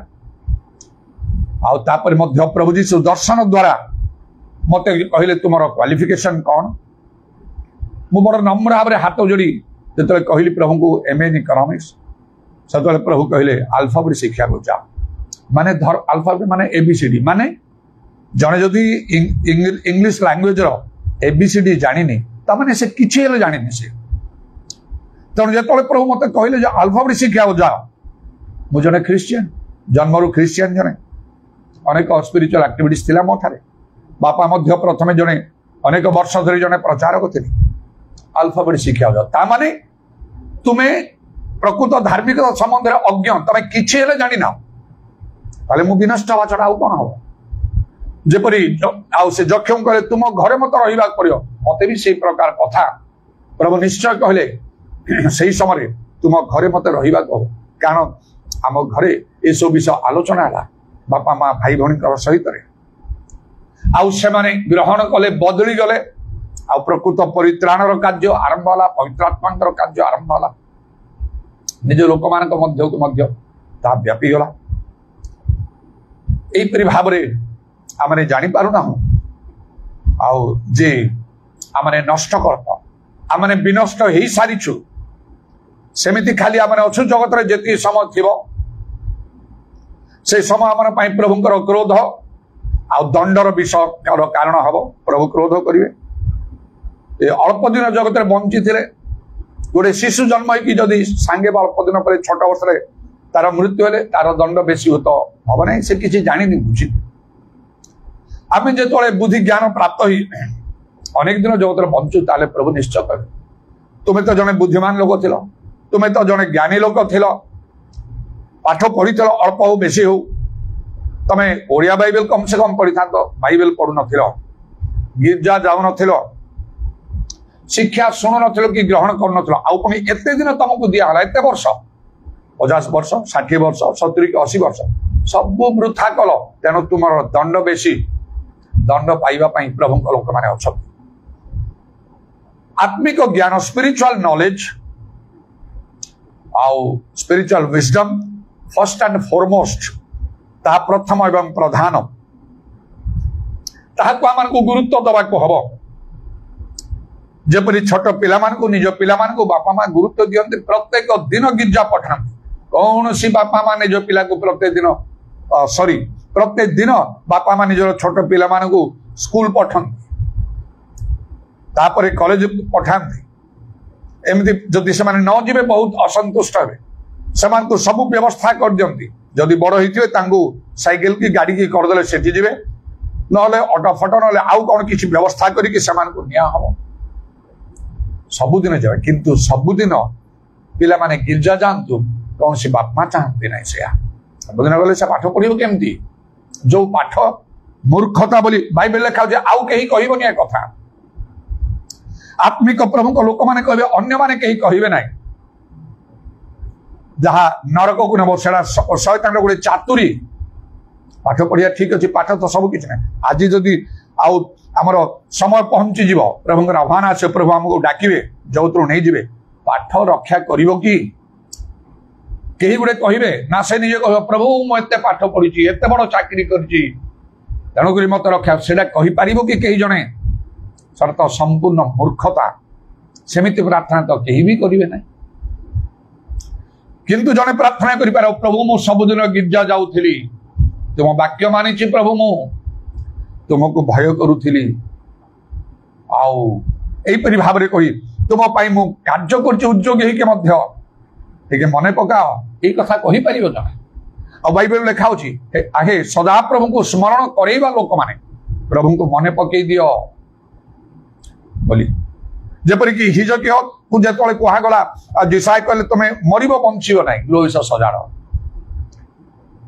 आउ तापर मध्य प्रभु जीशु दर्शन द्वारा मते कहले तुमर क्वालिफिकेशन कौन मु बड़ नम्र भाव हाथ जोड़ी जो कहली प्रभु को एमए इन इकोनॉमिक्स सब प्रभु कहले अल्फाबेट शिक्षा को जा माने धर अल्फाबेट माने एबीसीडी माने जने जदि इंग्लिश लैंग्वेज रो एबीसीडी जानिनी ता माने से किछि हेले जानिनी से तेणु जो प्रभु मते कहले जो अल्फाबेट शिक्षा को जा मु जने क्रिश्चियन जन्मरु क्रिश्चियन जने अनेक स्पिरिचुअल एक्टिविटीज थिला मोठारे बापा मध्य प्रथमे जने अनेक वर्ष धरी जने प्रचारक थिले अल्फाबेट शिक्षा हो ता माने तुमे प्रकृत धार्मिकता संबंध में अज्ञ तमे किछि हेले जानि ना ताले मु विनष्ट हवा छडा आउ कोन हो जेपरि आउ से जक्षम करे तुम घरे मत रहिबा पड़ियो मते भी सेही प्रकार कथा प्रभु निश्चय कहले सेही समय तुम घरे मत रहिबा को कारण आम घरे ए सब विषय आलोचना हला बापा माँ भाई भौणी सहित आउ से माने ग्रहण कले बदली गले आ प्रकृत परित्राणर कार्य आरंभ होला पवित्रात्मांकर कार्य आरंभ होला निज लोक मान मध्य ता व्यापी गला एपरी भाव आमने जानी पारु ना आउ जे आमने नष्ट करत आमने विनष्ट हो सारिछु सेमिति खाली आमने अछु जगत रे जेति समय थिबो से समय आमन पई प्रभुंकर क्रोध आ दंडर विषय कारण हबो प्रभु क्रोध करिवे ए अल्प दिन जगत रे बंची थिले गोटे शिशु जन्म होगी जदि सांगे अल्प दिन पर 6 वर्ष रे तार मृत्यु हेले तार दंड बेसी होतो हबो नै से किछि जानि बुझी आमे जेतोले बुद्धि ज्ञान प्राप्त होई अनेक दिन जगत रे बंचु ताले प्रभु निश्चय करे तुमे तो जने बुद्धिमान लोक थिलो तुमे तो जने ज्ञानी लोक थिलो पाठ पढ़ी अल्प हो बेसी हो तमे ओडिया बाइबल कम से कम पढ़ी था बाइबल पढ़ु नथिलो गिरजा जाऊ नथिलो शिक्षा शुणु नथिलो कि ग्रहण कर नथिलो आउ पुणी एते दिन तुमको दिया हला एते वर्ष 50 वर्ष 60 वर्ष 70 कि 80 वर्ष सब वृथा कल तेणु तुम दंड बेसी दंड पाइबा पई प्रभु लोक माने अछत आत्मिक ज्ञान स्पिरिचुअल नॉलेज आउ spiritual wisdom first and foremost ता प्रथम एवं प्रधान ताहाको आमान को गुरुत्व दबा को हबो जेपरि छोट पिला मान को निज पिला मान को बापा मां गुरुत्व दियंते प्रत्येक दिन गिरजा पठान कौन सी बापा मां निज पिला को प्रत्येक दिन बापा मां निज छोट पिला मान को स्कूल पठान तापरे कॉलेज पठान एमती जदि से माने न जिवे बहुत असंतुष्ट हेबे समान को सब व्यवस्था कर दियंती जदि बड़ होइथिबे तांगु साइकिल की गाड़ी की कर देले सेठी जिवे नले ऑटो फटो नले आउ कोन किछि व्यवस्था करी कि समान को निया हबो सबुदिन जाए किंतु सबुदिन पिला माने गिरजा जानतु कौन सी बाप माँ चाहती नहीं से सबुदिन गले से पाठ पढ़ियो केमती जो पाठ मूर्खता बोली बाइबल लिखा जे आउ केही कहिबोनी ए कथा आत्मिक प्रभु को लोक माने कहबे अन्य माने केही कहिबे नाही जहा नरक को नबो सेडा शैतान गोटे चातुरी पाठ पढ़िया ठीक अच्छे पाठ तो सब किछ नाही आज जदि आउ आमर समय पहुंची जीव प्रभु आह्वान आसे प्रभु हमको डाकिबे जौतु नहीं जीवे पाठ रक्षा करिवो कि केही गुडे कहिबे ना से निजे कह प्रभु मु एते पाठ पढ़िची एते बड़ चाकरी करची तेणु करी मत रक्षा सेडा कहि पारिबो कि केही जने सर्त संपूर्ण मूर्खता सेमिति प्रार्थना तो केही भी करिवे नाही किंतु जने प्रार्थना करि पारो प्रभु मु सबुदिन गिरजा जाउथिली तुम वाक्य मानिची प्रभु मु तुमको भय करुथिली आउ एपरि भाबरे कहि तुम पाई मु कार्य करछि उद्योगी हे के मध्य ठीक मने पकाओ ए कथा कहि परिबो जने आ बाइबल लिखा होछि आहे सदा प्रभु को स्मरण करेबा लोक माने प्रभु को मने पकई दियो बोली जेपरि कि हिजकियो ଯେତେବେଳେ କୁହାଗଲା ଯିଶାୟ କହିଲେ ତମେ ମରିବ ବଞ୍ଚିବ ନାହିଁ ଲୋହିସ ସଜାଡ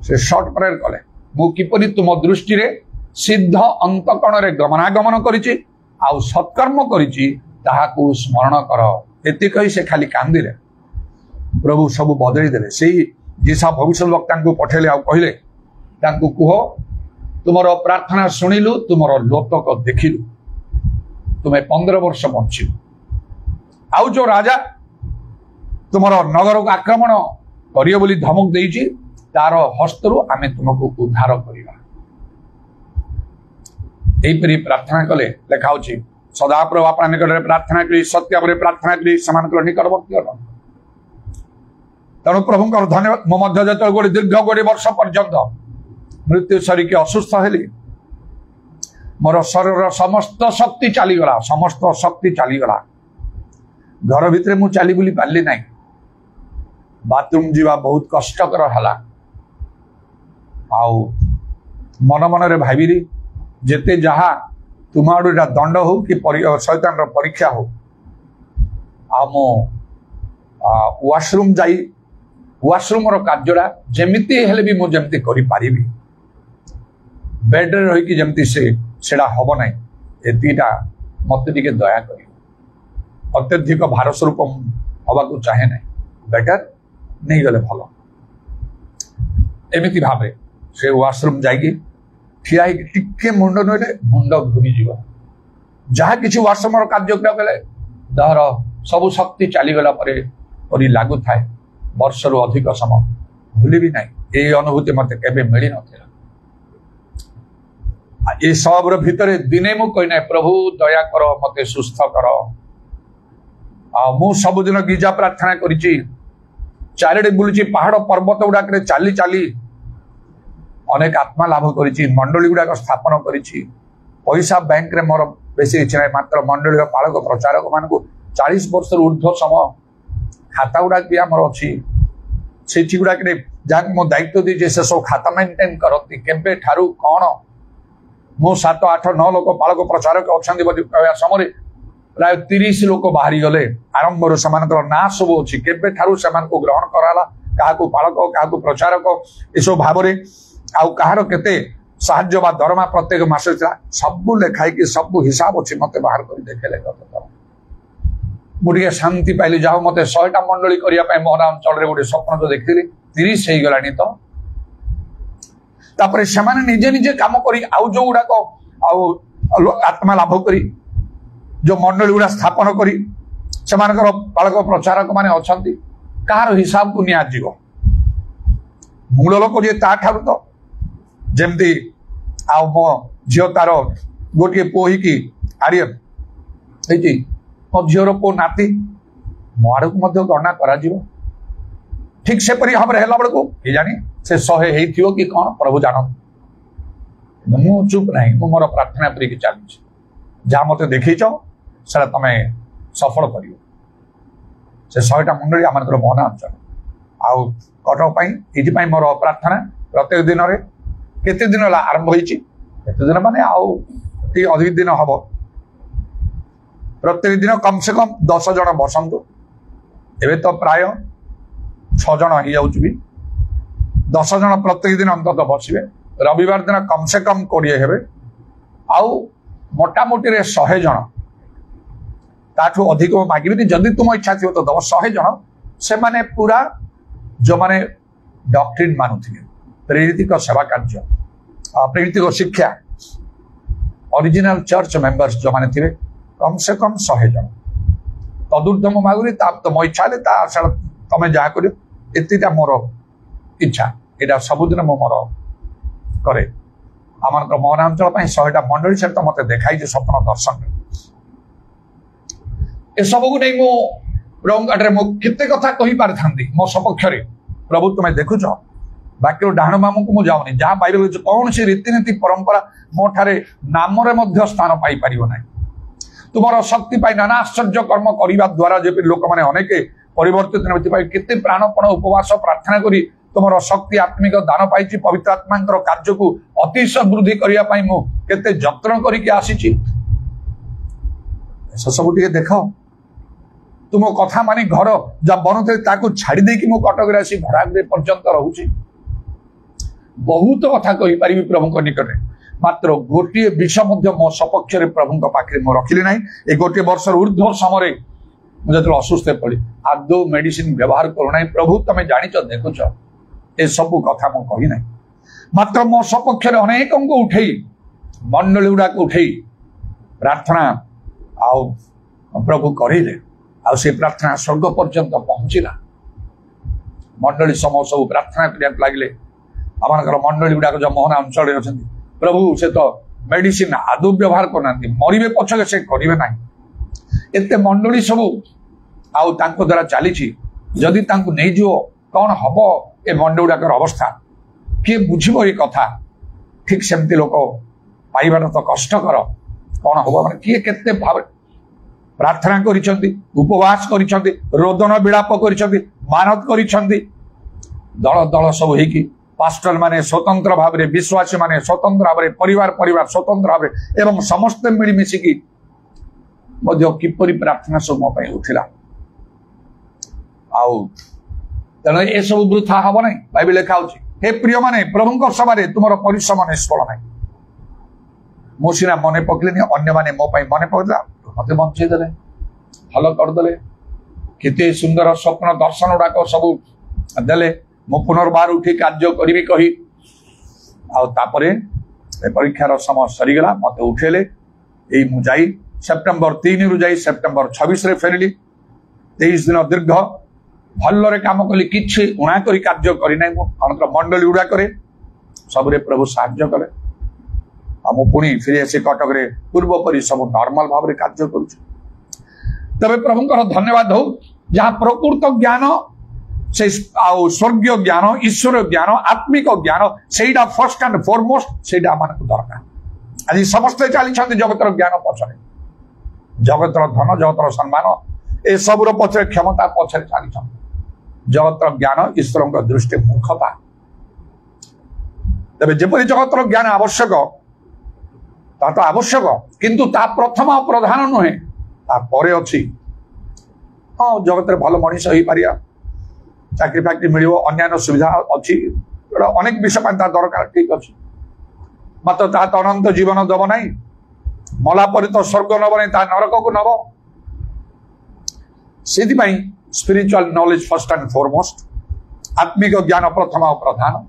ସେ ସର୍ଟ ପ୍ରେୟାର କଲେ ମୁଁ କିପରି ତୁମ ଦୃଷ୍ଟିରେ ସିଦ୍ଧ ଅନ୍ତକଣରେ ଗମନାଗମନ କରିଛି ଆଉ ସତ୍କର୍ମ କରିଛି ତାହାକୁ ସ୍ମରଣ କର ଏତିକି କହି ସେ ଖାଲି କାନ୍ଦିଲେ ପ୍ରଭୁ ସବୁ ବଦଳେଇ ଦେଲେ ସେଇ ଯିଶା ଭବିଷ୍ୟତ ବକ୍ତାଙ୍କୁ ପଠେଇଲେ ଆଉ କହିଲେ ତାଙ୍କୁ କୁହ ତୁମର ପ୍ରାର୍ଥନା ଶୁଣିଲୁ ତୁମର ଲୋତକ ଦେଖିଲୁ ତୁମେ 15 ବର୍ଷ ବଞ୍ଚିବ ଆଉ ଯୋଉ ରାଜା ତୁମର ନଗରକୁ ଆକ୍ରମଣ କରିବ ବୋଲି ଧମକ ଦେଇଛି ତାର ହସ୍ତରୁ ଆମେ ତୁମକୁ ଉଦ୍ଧାର କରିବା ଏହିପରି ପ୍ରାର୍ଥନା କଲେ ଲେଖା ହଉଛି ସଦାପ୍ରଭୁ ଆପଣ ନିକଟରେ ପ୍ରାର୍ଥନା କରି ସତ୍ୟ ଭାବରେ ପ୍ରାର୍ଥନା କରି ସେମାନଙ୍କର ନିକଟବର୍ତ୍ତୀ ଅଟନ୍ତି ତେଣୁ ପ୍ରଭୁଙ୍କର ଧନ୍ୟବାଦ ମୁଁ ମଧ୍ୟ ଯେତେବେଳେ ଦୀର୍ଘ 20 ବର୍ଷ ପର୍ଯ୍ୟନ୍ତ ମୃତ୍ୟୁ ସରିକି ଅସୁସ୍ଥ ହେଲି ମୋର ଶରୀରର ସମସ୍ତ ଶକ୍ତି ଚାଲିଗଲା ଘର ଭିତରେ ମୁଁ ଚାଲି ବୁଲି ପାରିଲି ନାହିଁ ବାଥରୁମ ଯିବା ବହୁତ କଷ୍ଟକର ହେଲା ଆଉ ମନ ମନରେ ଭାବିଲି ଯେତେ ଯାହା ତୁମ ଆଡୁ ଏଟା ଦଣ୍ଡ ହଉ କି ଶୈତାନର ପରୀକ୍ଷା ହଉ ଆଉ ମୁଁ ୱାସରୁମର କାର୍ଯ୍ୟଟା ଯେମିତି ହେଲେ ବି ମୁଁ ଯେମିତି କରିପାରିବି ବେଡରେ ରହିକି ଯେମିତି ସେଟା ହବ ନାହିଁ ଏତିକିଟା ମତେ ଟିକେ ଦୟା କରିବ ଅତ୍ୟଧିକ ଭାର ସ୍ୱରୂପ ହବାକୁ ଚାହେଁ ନାହିଁ ବେଟର ନେଇଗଲେ ଭଲ ଏମିତି ଭାବରେ ସେ ୱାସରୁମ ଯାଇକି ଠିଆ ହେଇକି ଟିକେ ମୁଣ୍ଡ ନଇଲେ ମୁଣ୍ଡ ଘୁରିଯିବ ଯାହା କିଛି ୱାସରୁମର କାର୍ଯ୍ୟକ୍ରମ କଲେ ଦେହର ସବୁ ଶକ୍ତି ଚାଲିଗଲା ପରେ ପରି ଲାଗୁଥାଏ ବର୍ଷରୁ ଅଧିକ ସମୟ ଭୁଲିବି ନାହିଁ ଏଇ ଅନୁଭୂତି ମତେ କେବେ ମିଳିନଥିଲା ଏ ସବୁର ଭିତରେ ଦିନେ ମୁଁ କହିନାହିଁ ପ୍ରଭୁ ଦୟା କର ମତେ ସୁସ୍ଥ କର ଆଉ ମୁଁ ସବୁଦିନ ଗିର୍ଜା ପ୍ରାର୍ଥନା କରିଛି ଚାରିଆଡେ ବୁଲୁଛି ପାହାଡ ପର୍ବତ ଗୁଡାକରେ ଚାଲି ଚାଲି ଅନେକ ଆତ୍ମା ଲାଭ କରିଛି ମଣ୍ଡଳୀ ଗୁଡାକ ସ୍ଥାପନ କରିଛି ପଇସା ବ୍ୟାଙ୍କରେ ମୋର ବେଶୀ କିଛି ନାହିଁ ମାତ୍ର ମଣ୍ଡଳୀର ପାଳକ ପ୍ରଚାରକ ମାନଙ୍କୁ 40 ବର୍ଷରୁ ଉର୍ଦ୍ଧ୍ୱ ସମୟ ଖାତା ଗୁଡାକ ବି ଆମର ଅଛି ସେଠି ଗୁଡାକରେ ଯାହାକୁ ମୁଁ ଦାୟିତ୍ୱ ଦେଇଛି ସେ ସବୁ ଖାତା ମେଣ୍ଟେନ କରନ୍ତି କେବେ ଠାରୁ କଣ ମୁଁ 7, 8, 9 ଲୋକ ପାଳକ ପ୍ରଚାରକ ଅଛନ୍ତି ବୋଲି କହିବା ସମୟରେ ପ୍ରାୟ 30 ଲୋକ ବାହାରି ଗଲେ ଆରମ୍ଭରୁ ସେମାନଙ୍କର ନାଁ ସବୁ ଅଛି କେବେ ଠାରୁ ସେମାନଙ୍କୁ ଗ୍ରହଣ କରାହେଲା କାହାକୁ ପାଳକ କାହାକୁ ପ୍ରଚାରକ ଏସବୁ ଭାବରେ ଆଉ କାହାର କେତେ ସାହାଯ୍ୟ ବା ଦରମା ପ୍ରତ୍ୟେକ ମାସ ସବୁ ଲେଖାଇକି ସବୁ ହିସାବ ଅଛି ମତେ ବାହାର କରି ଦେଖେଇଲେ ମୁଁ ଟିକେ ଶାନ୍ତି ପାଇଲି ଯାହା ମତେ 100ଟା ମଣ୍ଡଳୀ କରିବା ପାଇଁ ମୋହନା ଅଞ୍ଚଳରେ ଗୋଟେ ସ୍ୱପ୍ନ ତ ଦେଖିଥିଲି 30 ହେଇଗଲାଣି ତ ତାପରେ ସେମାନେ ନିଜେ ନିଜେ କାମ କରି ଆଉ ଯୋଉ ଗୁଡାକ ଆଉ ଆତ୍ମା ଲାଭ କରି ଯୋଉ ମଣ୍ଡଳୀ ଗୁଡା ସ୍ଥାପନ କରି ସେମାନଙ୍କର ପାଳକ ପ୍ରଚାରକ ମାନେ ଅଛନ୍ତି କାହାର ହିସାବକୁ ନିଆଯିବ ମୂଳ ଲୋକ ଯିଏ ତାଠାରୁ ତ ଯେମିତି ଆଉ ମୋ ଝିଅ ତାର ଗୋଟିଏ ପୁଅ ହେଇକି ଆରିୟନ ହେଇଛି ମୋ ଝିଅର ପୁଅ ନାତି ମୋ ଆଡକୁ ମଧ୍ୟ ଗଣନା କରାଯିବ ଠିକ ସେପରି ଭାବରେ ହେଲା ବେଳକୁ କେଜାଣି ସେ 100 ହେଇଥିବ କି କଣ ପ୍ରଭୁ ଜାଣନ୍ତି ମୁଁ ଚୁପ ନାହିଁ ମୁଁ ମୋର ପ୍ରାର୍ଥନା କରିକି ଚାଲିଛି ଯାହା ମତେ ଦେଖେଇଛ ସେଟା ତମେ ସଫଳ କରିବ ସେ 100ଟା ମଣ୍ଡଳୀ ଆମମାନଙ୍କର ମୋହନା ଅଞ୍ଚଳ ଆଉ କଟକ ପାଇଁ ଏଇଥିପାଇଁ ମୋର ପ୍ରାର୍ଥନା ପ୍ରତ୍ୟେକ ଦିନରେ କେତେ ଦିନ ହେଲା ଆରମ୍ଭ ହେଇଛି କେତେ ଦିନ ମାନେ ଆଉ ଟିକେ ଅଧିକ ଦିନ ହବ ପ୍ରତ୍ୟେକ ଦିନ କମ ସେ କମ 10 ଜଣ ବସନ୍ତୁ ଏବେ ତ ପ୍ରାୟ 6 ଜଣ ହେଇଯାଉଛି ବି 10 ଜଣ ପ୍ରତ୍ୟେକ ଦିନ ଅନ୍ତତଃ ବସିବେ ରବିବାର ଦିନ କମ ସେ କମ 20 ହେବେ ଆଉ ମୋଟାମୋଟିରେ 100 ଜଣ ତାଠୁ ଅଧିକ ମାଗିବେନି ଯଦି ତୁମ ଇଚ୍ଛା ଥିବ ତ ଦବ 100 ଜଣ ସେମାନେ ପୁରା ଯୋଉମାନେ ଡକ୍ଟ୍ରିନ ମାନୁଥିବେ ପ୍ରେରିତିକ ସେବା କାର୍ଯ୍ୟ ପ୍ରେରିତିକ ଶିକ୍ଷା ଅରିଜିନାଲ ଚର୍ଚ୍ଚ ମେମ୍ବର୍ସ ଯୋଉମାନେ ଥିବେ କମ ସେ କମ 100 ଜଣ ତଦୁର୍ଦ୍ଧମ ମାଗୁରି ତମ ଇଚ୍ଛା ହେଲେ ତା ତମେ ଯାହା କରିବ ଏତିଟା ମୋର ଇଚ୍ଛା ଏଇଟା ସବୁଦିନ ମୁଁ ମୋର କରେ ଆମମାନଙ୍କର ମୋହନାଞ୍ଚଳ ପାଇଁ 100ଟା ମଣ୍ଡଳୀ ସେଟା ମତେ ଦେଖାଇଛି ସ୍ୱପ୍ନ ଦର୍ଶନରେ ଏସବୁକୁ ନେଇ ମୁଁ ପ୍ରଭୁଙ୍କଠାରେ ମୁଁ କେତେ କଥା କହିପାରିଥାନ୍ତି ମୋ ସପକ୍ଷରେ ପ୍ରଭୁ ତୁମେ ଦେଖୁଛ ବାକ୍ୟର ଡାହାଣ ବାମକୁ ମୁଁ ଯାଉନି ଯାହା ବାଇବେଲ କୌଣସି ରୀତିନୀତି ପରମ୍ପରା ମୋ ଠାରେ ନାମରେ ମଧ୍ୟ ସ୍ଥାନ ପାଇପାରିବ ନାହିଁ ତୁମର ଶକ୍ତି ପାଇଁ ନାନା ଆଶ୍ଚର୍ଯ୍ୟ କର୍ମ କରିବା ଦ୍ୱାରା ଯେପରି ଲୋକମାନେ ଅନେକ ପରିବର୍ତ୍ତିତ ହେଉଥିବାରୁ କେତେ ପ୍ରାଣପଣ ଉପବାସ ପ୍ରାର୍ଥନା କରି ତୁମର ଶକ୍ତି ଆତ୍ମିକ ଦାନ ପାଇଛି ପବିତ୍ର ଆତ୍ମାଙ୍କର କାର୍ଯ୍ୟକୁ ଅତିଶୟ ବୃଦ୍ଧି କରିବା ପାଇଁ ମୁଁ କେତେ ଯତ୍ନ କରିକି ଆସିଛି ସେସବୁ ଟିକେ ଦେଖ तुम कथा मानी घर जब बनते ताकू छाड़ी देकी मो कटक आसी भड़ा पर्यंत रोचे बहुत कथा कही पारि प्रभु निकट में मात्र गोटे विष मो सपक्ष प्रभु पाखे मो रखिली ना ये गोटे वर्ष ऊर्ध्व समय जो असुस्थ पड़ी आदौ मेडिसिन व्यवहार करूना प्रभु तुम जाच देखुच ए सब कथा मु कही ना मात्र मो सपक्ष अनेक उठे मंडली गुड़ाक उठे प्रार्थना आउ प्रभु करे से प्रार्थना स्वर्ग पर्यंत पहुंचला मंडली समूह सब प्रार्थना करने लगे आमर मंडली गुड़ाक जो मोहना अंचल अच्छा प्रभु से तो मेडिसिन आदौ व्यवहार करना मरबे पछके से करेंगे ना एत मंडली सब आउ द्वारा चली जदि नहीं जो कौन हम ए मंडली गुड़ाक अवस्था किए बुझब ये कथा ठीक सेमती लोक पाइबार तो कष्टकर कौन हम मैंने किए केते भाव प्रार्थना करिसेंती उपवास करिसेंती रोदन विलाप करिसेंती मानत करिसेंती दल दल सब होइकी पास्टर माने स्वतंत्र भाव में विश्वासी माने स्वतंत्र भाव में परिवार परिवार स्वतंत्र भाव में एवं समस्त मिलमिशिकी किपरि प्रार्थना सब मो उठिला आउ तेना ए सब वृथा हम ना बाइबल लिखा होची हे प्रिय माने प्रभु सभा तुम परिश्रम निष्फल ना मो सीना मन पकड़े अन्य माने मो मन पकड़ा मत बंचेदे भल करदे केते सुंदर स्वप्न दर्शन गुड़ाक सब देले मो पुनर्बार उठी कार्य करी कही आउे परीक्षार समय सरीगला मत उठेले यही मुझे सेप्टेम्बर 3 रु जाई सेप्टेम्बर 26 रे फेरली 23 दिन दीर्घ भल्ले कम कली कि उणा कर कार्य करना अनंतर मंडली गुड़ा करे सबरे प्रभु साहाय्य कले पुणी फिर आसी कटक पूर्वपरी सब नॉर्मल भाव में कार्य करुँ तबे प्रभुंकर धन्यवाद हो जहाँ प्रकृत ज्ञान से स्वर्गीय ज्ञान ईश्वर ज्ञान आत्मिक ज्ञान से फर्स्ट एंड फॉरमोस्ट से दरकार आज समस्ते चली जगतर ज्ञान पछरे जगतर धन जगतर सम्मान ए सबुर पछरे क्षमता पछरे चली जगतर ज्ञान ईश्वर दृष्टि मूर्खता तबे जेपरि जगतर ज्ञान आवश्यक तो आवश्यक किंतु ता प्रथम प्रधान नुहे तापर अच्छी हाँ जगत भल मनीष हो पारिया चाकरी फाकरी मिल अन्य सुविधा अच्छी अनेक विषय दरकार ठीक अच्छे मात्र ता तो अनंत जीवन दब ना मला पर तो स्वर्ग नब ना नरक को नब से spiritual knowledge first and foremost आत्मिक ज्ञान प्रथम प्रधान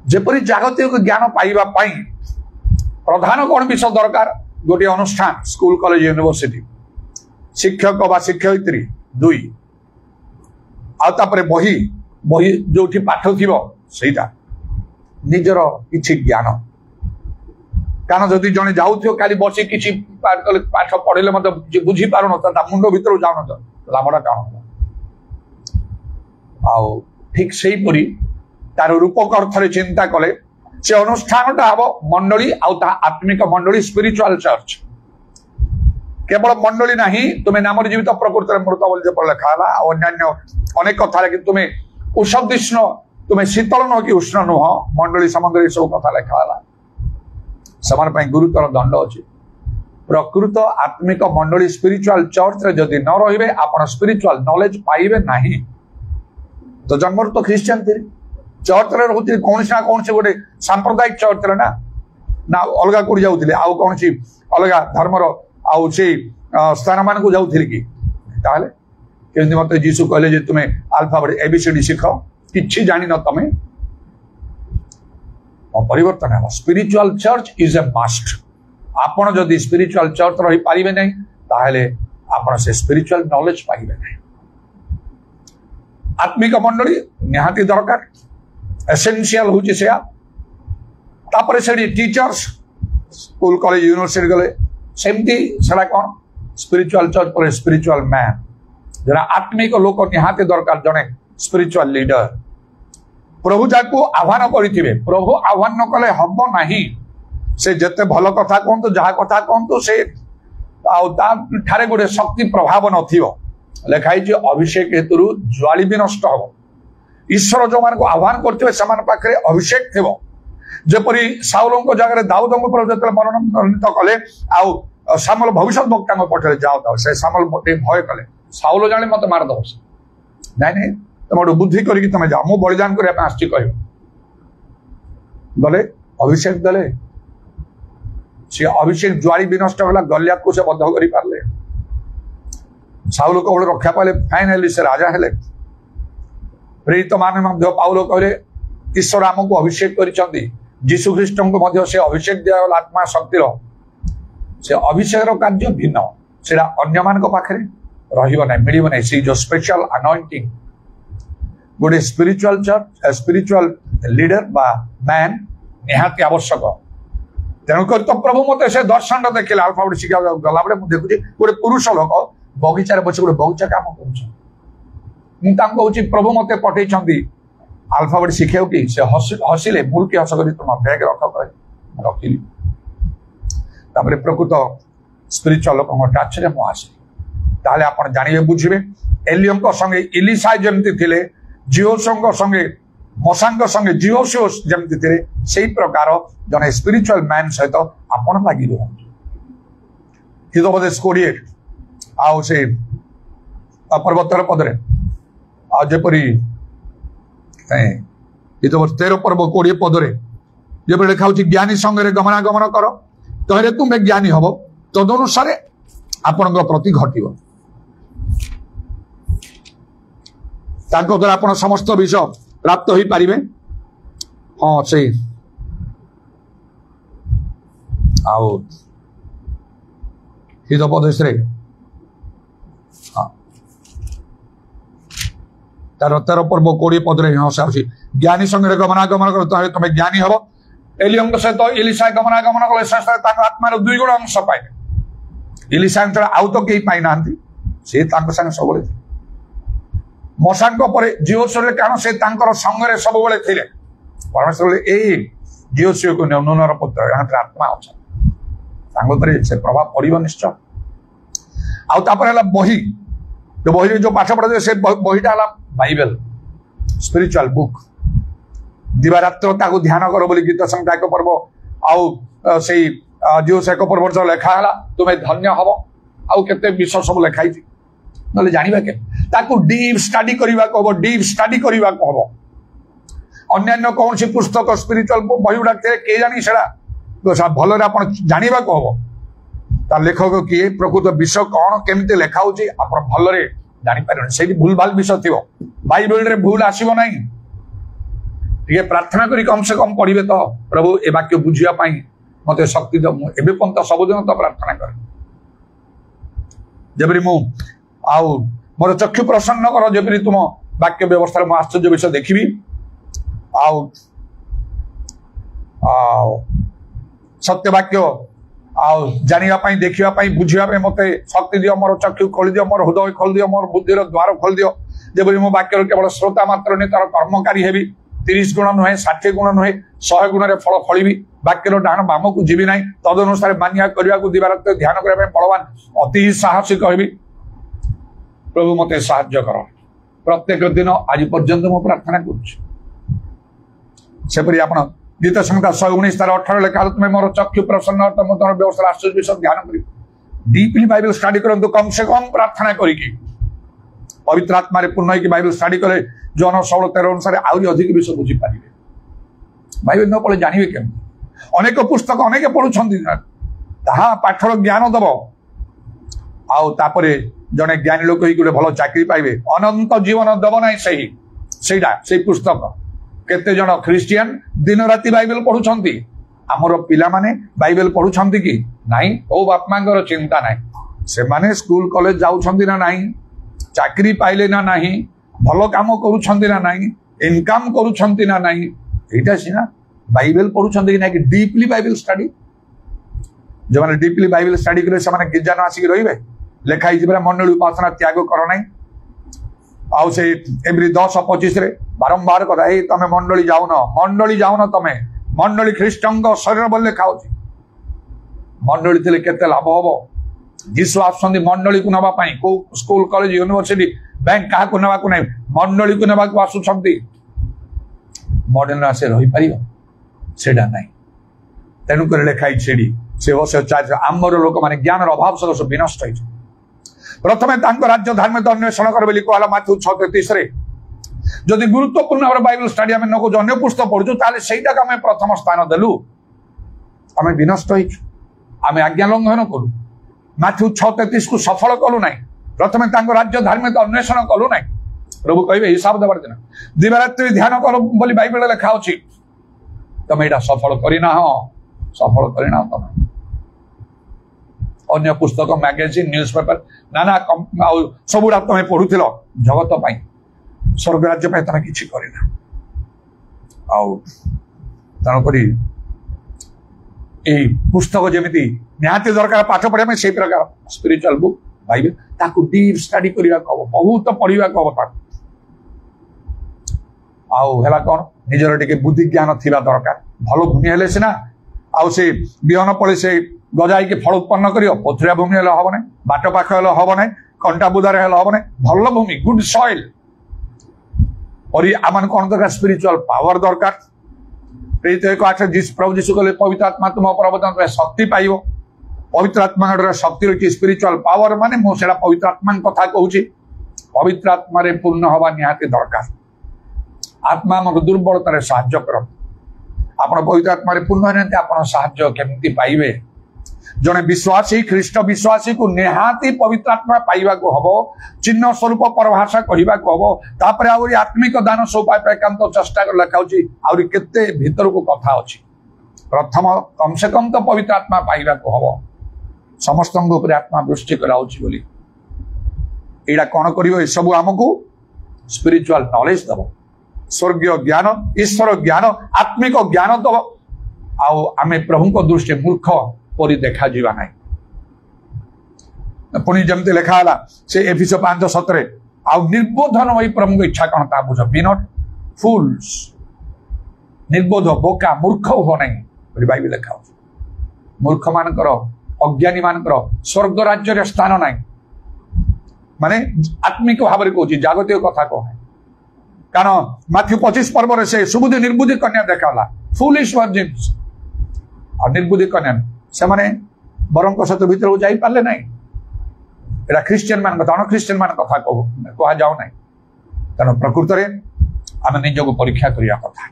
जेपरी जागतिक ज्ञान पाइबा प्रधान कौन विषय दरकार गोटे अनुष्ठान स्कूल कॉलेज यूनिवर्सिटी शिक्षक व शिक्षयित्री 2 आउे बही बही जो पाठ थी निजर किछि ज्ञान कारण जदि जड़े जाऊ काली बसी किसी पाठ पढ़े मत बुझी पार ना मुंड भर जाऊन लाभटा कौन आउ ठीक से तार रूपक अर्थ चिंता कले से अनुष्ठान हम मंडली आत्मिक मंडली स्पिरिचुअल चर्च केवल मंडली नहीं तुम्हें नाम जीवित प्रकृति में मृत बोली लिखा अन्य अनेक कथा कि तुम्हें उष्ण तुम्हें शीतल नुह कि उष्ण नुह मंडली संबंध सब कथा लिखा से गुरुतर दंड अच्छी प्रकृत आत्मिक मंडली स्पिरिचुअल चर्च रे जदि न रहिबे आपण स्पिरिचुअल नॉलेज पाइबे नहीं तो जन्म तो क्रिश्चियन थी चर्च रे रहउथि कौन से गोटे सांप्रदायिक चर्च रे ना अलग कोड जाउथिले आउ कौन सी अलग धर्मर आउ से स्थान मान को जाउथिले कि ताले केमि मत जीसु कहले जे तुमे अल्फाबेट एबीसीडी सिख किछि जानि न तमे परिवर्तन है spiritual church is a must आपण जदि स्पिरिचुअल चर्च रही पारिबे नहीं ताहले आपण से स्पिरिचुअल नॉलेज पाइबे नहीं आत्मिक मंडली निहाती दरकार एसेंशियल होची से तापर से टीचर्स स्कूल कॉलेज यूनिवर्सिटी गले सेमती सेडा कौन स्पिरिचुअल चर्च पर स्पिरिचुअल मैन जरा आत्मिक लोक निहाती दरकार जने स्पिरिचुअल लीडर प्रभु जाको आह्वान करिथिबे प्रभु आह्वान न कले हबो नाही से जते भल कथा कहतु जहा कथा कहतु से ठारे गोटे शक्ति प्रभाव नथिबो लेखाई जे अभिषेक हेतु ज्वाली भी नष्ट हो ईश्वर जो मान को आह्वान करते समान पाखे अभिषेक थी जपरी साउल जगह दाऊद पर मनोनीत कले आउ सामल भविष्य वक्ता पठे जाओ से सामल भय कले साउल जाने मत मारदब नाई नहीं तुम गोटे बुद्धि करके तुम जाओ मु बलिदान करने आसची कह गले अभिषेक देले से अभिषेक ज्वारी विनष्ट होला गलियात को से बद्ध कर पारे साउल को रक्षा पाले फाइनाली से राजा हेले प्रेरित माने पाउल कहले ईश्वर आमको अभिषेक कर जीशु ख्रीष्ट को से अभिषेक दिया आत्मा शक्तिर से अभिषेक कार्य भिन्न से अन्य मान पाखे मिल ना सी जो स्पेशल अनॉइंटिंग गोटे स्पिरिचुअल चर्च स्पिरिचुअल लीडर बा मैन निहाती आवश्यक तेणुक तो प्रभु मत से दर्शन देखिले अल्फा गोटे शिक्षा गला बेले मुझे देखुची गोटे पुरुष लोक बगीचार बस गोटे बगीचा काम कर प्रभु मत पठे अल्फा गोटे शिक्षा कि से हसिले मुल्की हस कर तुम बैग रख रखिली प्रकृत स्पिरिचुअल लोक टाच में मुझे ताले आप जानवे बुझे एलियम संगे इलिशा जमती थे जिओसो संगे मशा संगे जिओसियोस जमती थे से प्रकार जन स्पिरिचुअल मैन सहित आपण लगी रुहतु हितोपदेश 28 आउ से पर्वतर पदरे आजपरी हितोपदेश 13 पर्व 20 पदरे जब लिखा ज्ञानी संगे गमनागमन कर तहरे तुम्हें ज्ञानी हम तदनुसार आपण प्रति घटव द्वारा आप समस्त विषय प्राप्त हो पारे हाँ से हितोपदेश तार 13 पर्व 20 पदरे हाँ से ज्ञानी संगे गमनागमन कर तुम्हें ज्ञानी हम एलियम सहित इलिशा गमनागमन कले आत्मार 2 गुण अंश पाए इलिशा आउ तो कहीं पाई ना सी संगे सब मशा जिओसर कारण से संगे सब थे परमेश्वर जिओसी को नूनर पुत्र आत्मा अच्छा से प्रभाव पड़ो निश्चय आउे बही जो बही जो पाठ पढ़ा से बहीटा बाइबल स्पिरिचुअल बुक दिवारात्र ध्यान कर बोली गीत संहिता 1 पर्व आउ से जिओस 1 पर्व जो लेखाला तुम्हें धन्य हम आउ के विषय सब लिखाई ना जानवा के डीप स्टडी करने को हम डीप स्टडी करने को हम अन्य कौन सी पुस्तक स्पिरिचुअल बही गुड़ा किए जानी से भल जानवा को हम लेखक किए प्रकृत विषय कौन केमती लिखा आप भल जापर से भूल भाल विषय थी बाइबल भूल आसब ना टे प्रार्थना करी कम से कम पढ़े तो प्रभु ए वाक्य बुझापी मत शक्ति दो एवं पर्यंत सबुदिन तो प्रार्थना कर जबरी मु आउ मोर चक्षु प्रसन्न कर जबरी तुम वाक्य व्यवस्था मु आश्चर्य विषय देखी आउ सत्य वाक्य आउ जानापी देखापी बुझापी मत शक्ति दियो मोर चक्षु खोल दियो मोर हृदय खोल दियो मोर बुद्धिर द्वार खोल दियो जबरी मो वाक्य केवल श्रोता मात्र नहीं तार कर्मकारी हेबी 30 गुण नुहे 60 गुण नुहे 100 गुण फल फल वाक्यर डाण बाम को जीवी ना तदनुसार मानिया करने को दिवारात्र ध्यान करने बलवान अति साहसी कहबी प्रभु मत साहाय्य कर प्रत्येक दिन आज पर्यंत मु प्रार्थना करपरी आप गीत संहिता 119 तार 18 लेखा तुम्हें मोर चक्षु प्रसन्न तुम तुम व्यवस्था आश्चर्य विषय ध्यान कर डीपली बाइबल स्टडी करूँ कम से कम प्रार्थना करी पवित्र आत्मा पूर्ण होगी बाइबल स्टडी कले जन 16-13 अनुसार आहरी अधिक विषय बुझीपारे बाइबल न पढ़े जानवे केमती अनेक पुस्तक अनेक पढ़ुं पाठर ज्ञान दब आउे जड़े ज्ञानी लोक गोटे भल चाकरी पाइबे अनंत जीवन दब ना से पुस्तक केते जन ख्रिस्टियन दिन राति बाइबल पढ़ुं आमर पिला माने बाइबल पढ़ुं कि नाई ओ बाप मांगर चिंता ना से माने स्कूल कॉलेज जाउछंती ना नाही चाकरी पाइले ना नाही भल काम करुछंती ना नाही इनकम करुछंती ना नाही एटा सिना बाइबल पढ़ुछंती कि ना कि डीपली बाइबल स्टडी जो माने डीपली बाइबल स्टडी करे से माने गिरजान आसिक रहिबे लेखा हिजबरा मंडली उपासना त्याग कर नाही आउ से एवरी 10:25 रे बारंबार कथा ए तमे मंडली जाउन तमे मंडली ख्रीष्टंग शरीर बोल लेखा होची मंडली थिले केते लाभ होबो जीसु आसंदी मंडली को नबा पई को स्कूल कॉलेज यूनिवर्सिटी बैंक का को नबा को नै मंडली को नबा को आसुछंती मॉडर्न आसे रही परिबो सेडा नै तेनु कर लेखाई छेडी से हो से चार आमर लोक माने ज्ञान अभाव सदस्य विनष्ट होई प्रथमे राज्य धार्मिक अन्वेषण कर बोली कहला माथ्यू 6:33 रे जदि गुरुत्वपूर्ण भाव बाइबल स्टडी आम नकु अन्य पुस्तक पढ़ु ताले सेटा आम प्रथम स्थान देलु आम विनष्ट आम आज्ञा लंघन कलु माथ्यू 6:33 को सफल कलु ना प्रथमे राज्य धार्मिक अन्वेषण कलु ना प्रभु कहे हिसाब देवार दिन दिवारात्रि ध्यान कल बोली बाइबल लिखा अच्छी तुम यहाँ सफल करना सफल करना तुम अन्य पुस्तक मैगजीन न्यूज पेपर नाना सबुरा तुम पढ़ुल जगत पाई स्वर्ग राज्य तुम कि करना तेणुक पुस्तक जमी निहाती दरकार पाठ पढ़ा से प्रकार स्पिरिचुअल बुक पाइबे ताकू डीप स्टडी करने को बहुत पढ़ा को आला कौन निजर टे बुद्धि ज्ञान थिबा दरकार भल भूमि हेले सिना आउ से बिहन पड़े से गजाई के फल उत्पन्न करियो पथुरिया भूमि हेले हब ना बाट पाख हेले हब ना कंटा बुदारे हेले हब ना भल भूमि गुड सॉइल और आम कौन दरकार स्पिरिचुअल पावर दरकार प्रभु जीशु कहले पवित्र आत्मा तुम प्रवर्तन शक्ति पाइब पवित्र आत्मा शक्ति रही स्पिरिचुअल पावर माने मुझे पवित्र आत्मा कथा कहूँ पवित्र आत्मा पूर्ण हवा निहाती दरकार आत्मा आम दुर्बलतार साहाय्य कर आप पवित्र आत्मा पूर्ण होती आप साहाय्य केमती पाइबे जड़े विश्वासी ख्रीष्ट विश्वासी को निहाती पवित्र आत्मा पाइबा को हम चिन्ह स्वरूप परभाषा कहवा को हम तापर आहरी आत्मिक दान सब एकांत चेष्टा कर लिखा आहरी केते भीतर को कथा अच्छी प्रथम कम से कम तो पवित्र आत्मा पाइबा को हम समस्त आत्मा वृष्टि कराऊँगी यहाँ कौन कर सब आमको स्पिरिचुअल नॉलेज दब स्वर्गीय ज्ञान ईश्वर ज्ञान आत्मिक ज्ञान दब आमे प्रभु को दृष्टि मूर्ख परी देखा जीवा नहीं पुणी जमती लिखा से एफिस 5:17 निर्बोधन वही प्रभु को इच्छा कौन ता बुझ बी नॉट फूल्स निर्बोध बोका मूर्ख हो नहीं बाइबल लिखा मूर्ख मानकर अज्ञानी मानकर स्वर्ग राज्य स्थान नहीं माने आत्मिक भाव में कहूँ जागतिक कथा कहे कारण माथ्यू 25 पर्व से सुबुद्धि निर्बुद्धि कन्या देखा फुलिश वर्जिन्स और निर्बुद्धि कन्या से माने बरंक सहित भीतर जाई पारे ना एटा ख्रिस्टियन मान कथा अनख्रिस्टियन मान कथा कह जाऊ ना तेणु प्रकृत में आम निजक परीक्षा करने कथा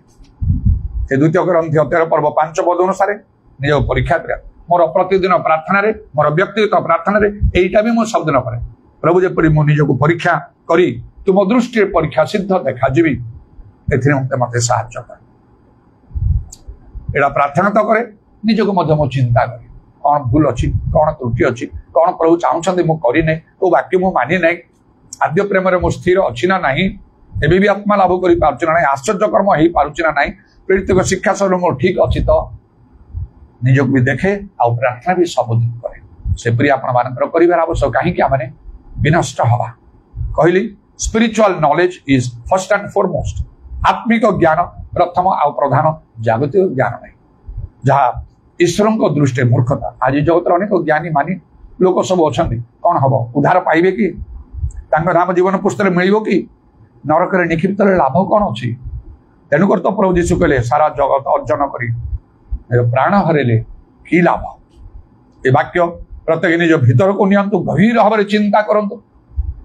से 2 Corinthians 13 पर्व 5 पद अनुसार निजक परीक्षा कर मोर प्रतिदिन प्रार्थना रे मोर व्यक्तिगत प्रार्थना रे एटा भी मो सबदिन करे प्रभु जेपरि मो निजक परीक्षा करी तुम दृष्टि परीक्षा सिद्ध देखा जीवी मत साहाय्य कर एटा प्रार्थना तो करे निजक मो चिंता करे कौन भूल अच्छी कौन त्रुटि अच्छी कौन प्रभु चाहते मुझे करना को वाक्य मुझे मानी ना आद्य प्रेम में स्थिर अच्छी ना एबी भी आत्मा लाभ कर आश्चर्यकर्म हो पार्च ना पीड़ित शिक्षा शैली मोर ठीक अच्छी तो निजक भी देखे आ प्रार्थना भी सबुदिन करे सेपरी आपंकर आवश्यक कहीं आम विनष्ट हवा कहली spiritual knowledge is first and foremost आत्मिक ज्ञान प्रथम आ प्रधान जागतिक ज्ञान नहीं जहाँ ईश्वर को दृष्टि मूर्खता आज जगत अनेक ज्ञानी मानी लोक सब अच्छा कौन हम उद्धार पाइबे कि नाम जीवन पुस्तक मिल कि नरक निक्षिप्त लाभ कौन अच्छी तेणुकर तो प्रभु जीशु कहले सारा जगत अर्जन कर प्राण हरेले कि लाभ ये वाक्य प्रत्येक निज भीतर को नियंतु गभीर भाव चिंता करूँ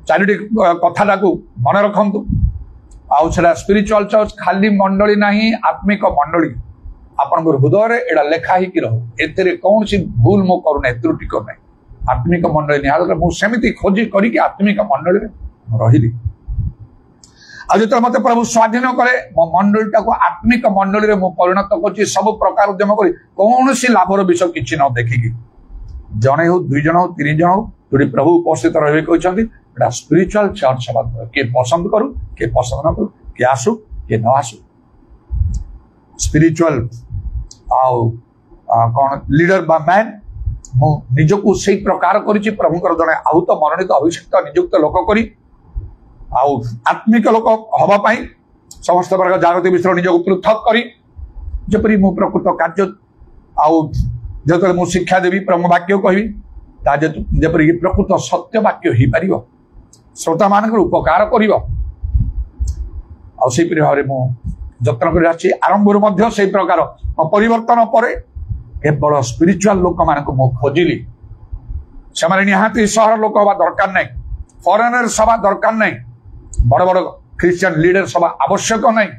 चारोटी कथा मन रखु आउला स्पिरिचुअल चर्च खाली मंडली नहीं आत्मिक मंडली आपण हृदय एड़ा लेखा ही रहो कौन सी भूल मो करूना त्रुटि करना आत्मिक मंडली निहार मुझे खोजी करके आत्मिक मंडली रही जो मत प्रभु स्वाधीन करे मो मंडलीटा को आत्मिक मंडली में परिणत कर सब प्रकार उद्यम कर कौन सी लाभर विषय किसी न देखिकी जड़े हो 2 जन हो 3 जन हो जो प्रभु उपस्थित रही कहते स्पिरिचुअल चर्च हवा किए पसंद करू किए पसंद न करू किए आसू किए न आसू स्पिरिचुअल कौन लीडर बा मैन मु निजको से प्रकार करी प्रभुकर जड़े आहुत मनोनीत अभिषिक्त नियुक्त लोक करी आत्मिक लोक हवाई समस्त प्रकार जागतिक विषय निजक पृथक करी जपरी मु प्रकृत कार्य जो मु शिक्षा देवी ब्रह्म वाक्य कहि जपरी प्रकृत सत्य वाक्य हो पार श्रोता मान उपकार कर भाव में जत्न कर आरंभ से प्रकार परिवर्तन पर केवल स्पिरिचुअल लोक मान खोजिली ସେମାନେ ନିହାତି ସହର ଲୋକ ହବା ଦରକାର ନାହିଁ, ଫରେନର ସଭା ଦରକାର ନାହିଁ, ବଡ ବଡ ଖ୍ରୀଷ୍ଟିଆନ ଲିଡର ସଭା ଆବଶ୍ୟକ ନାହିଁ।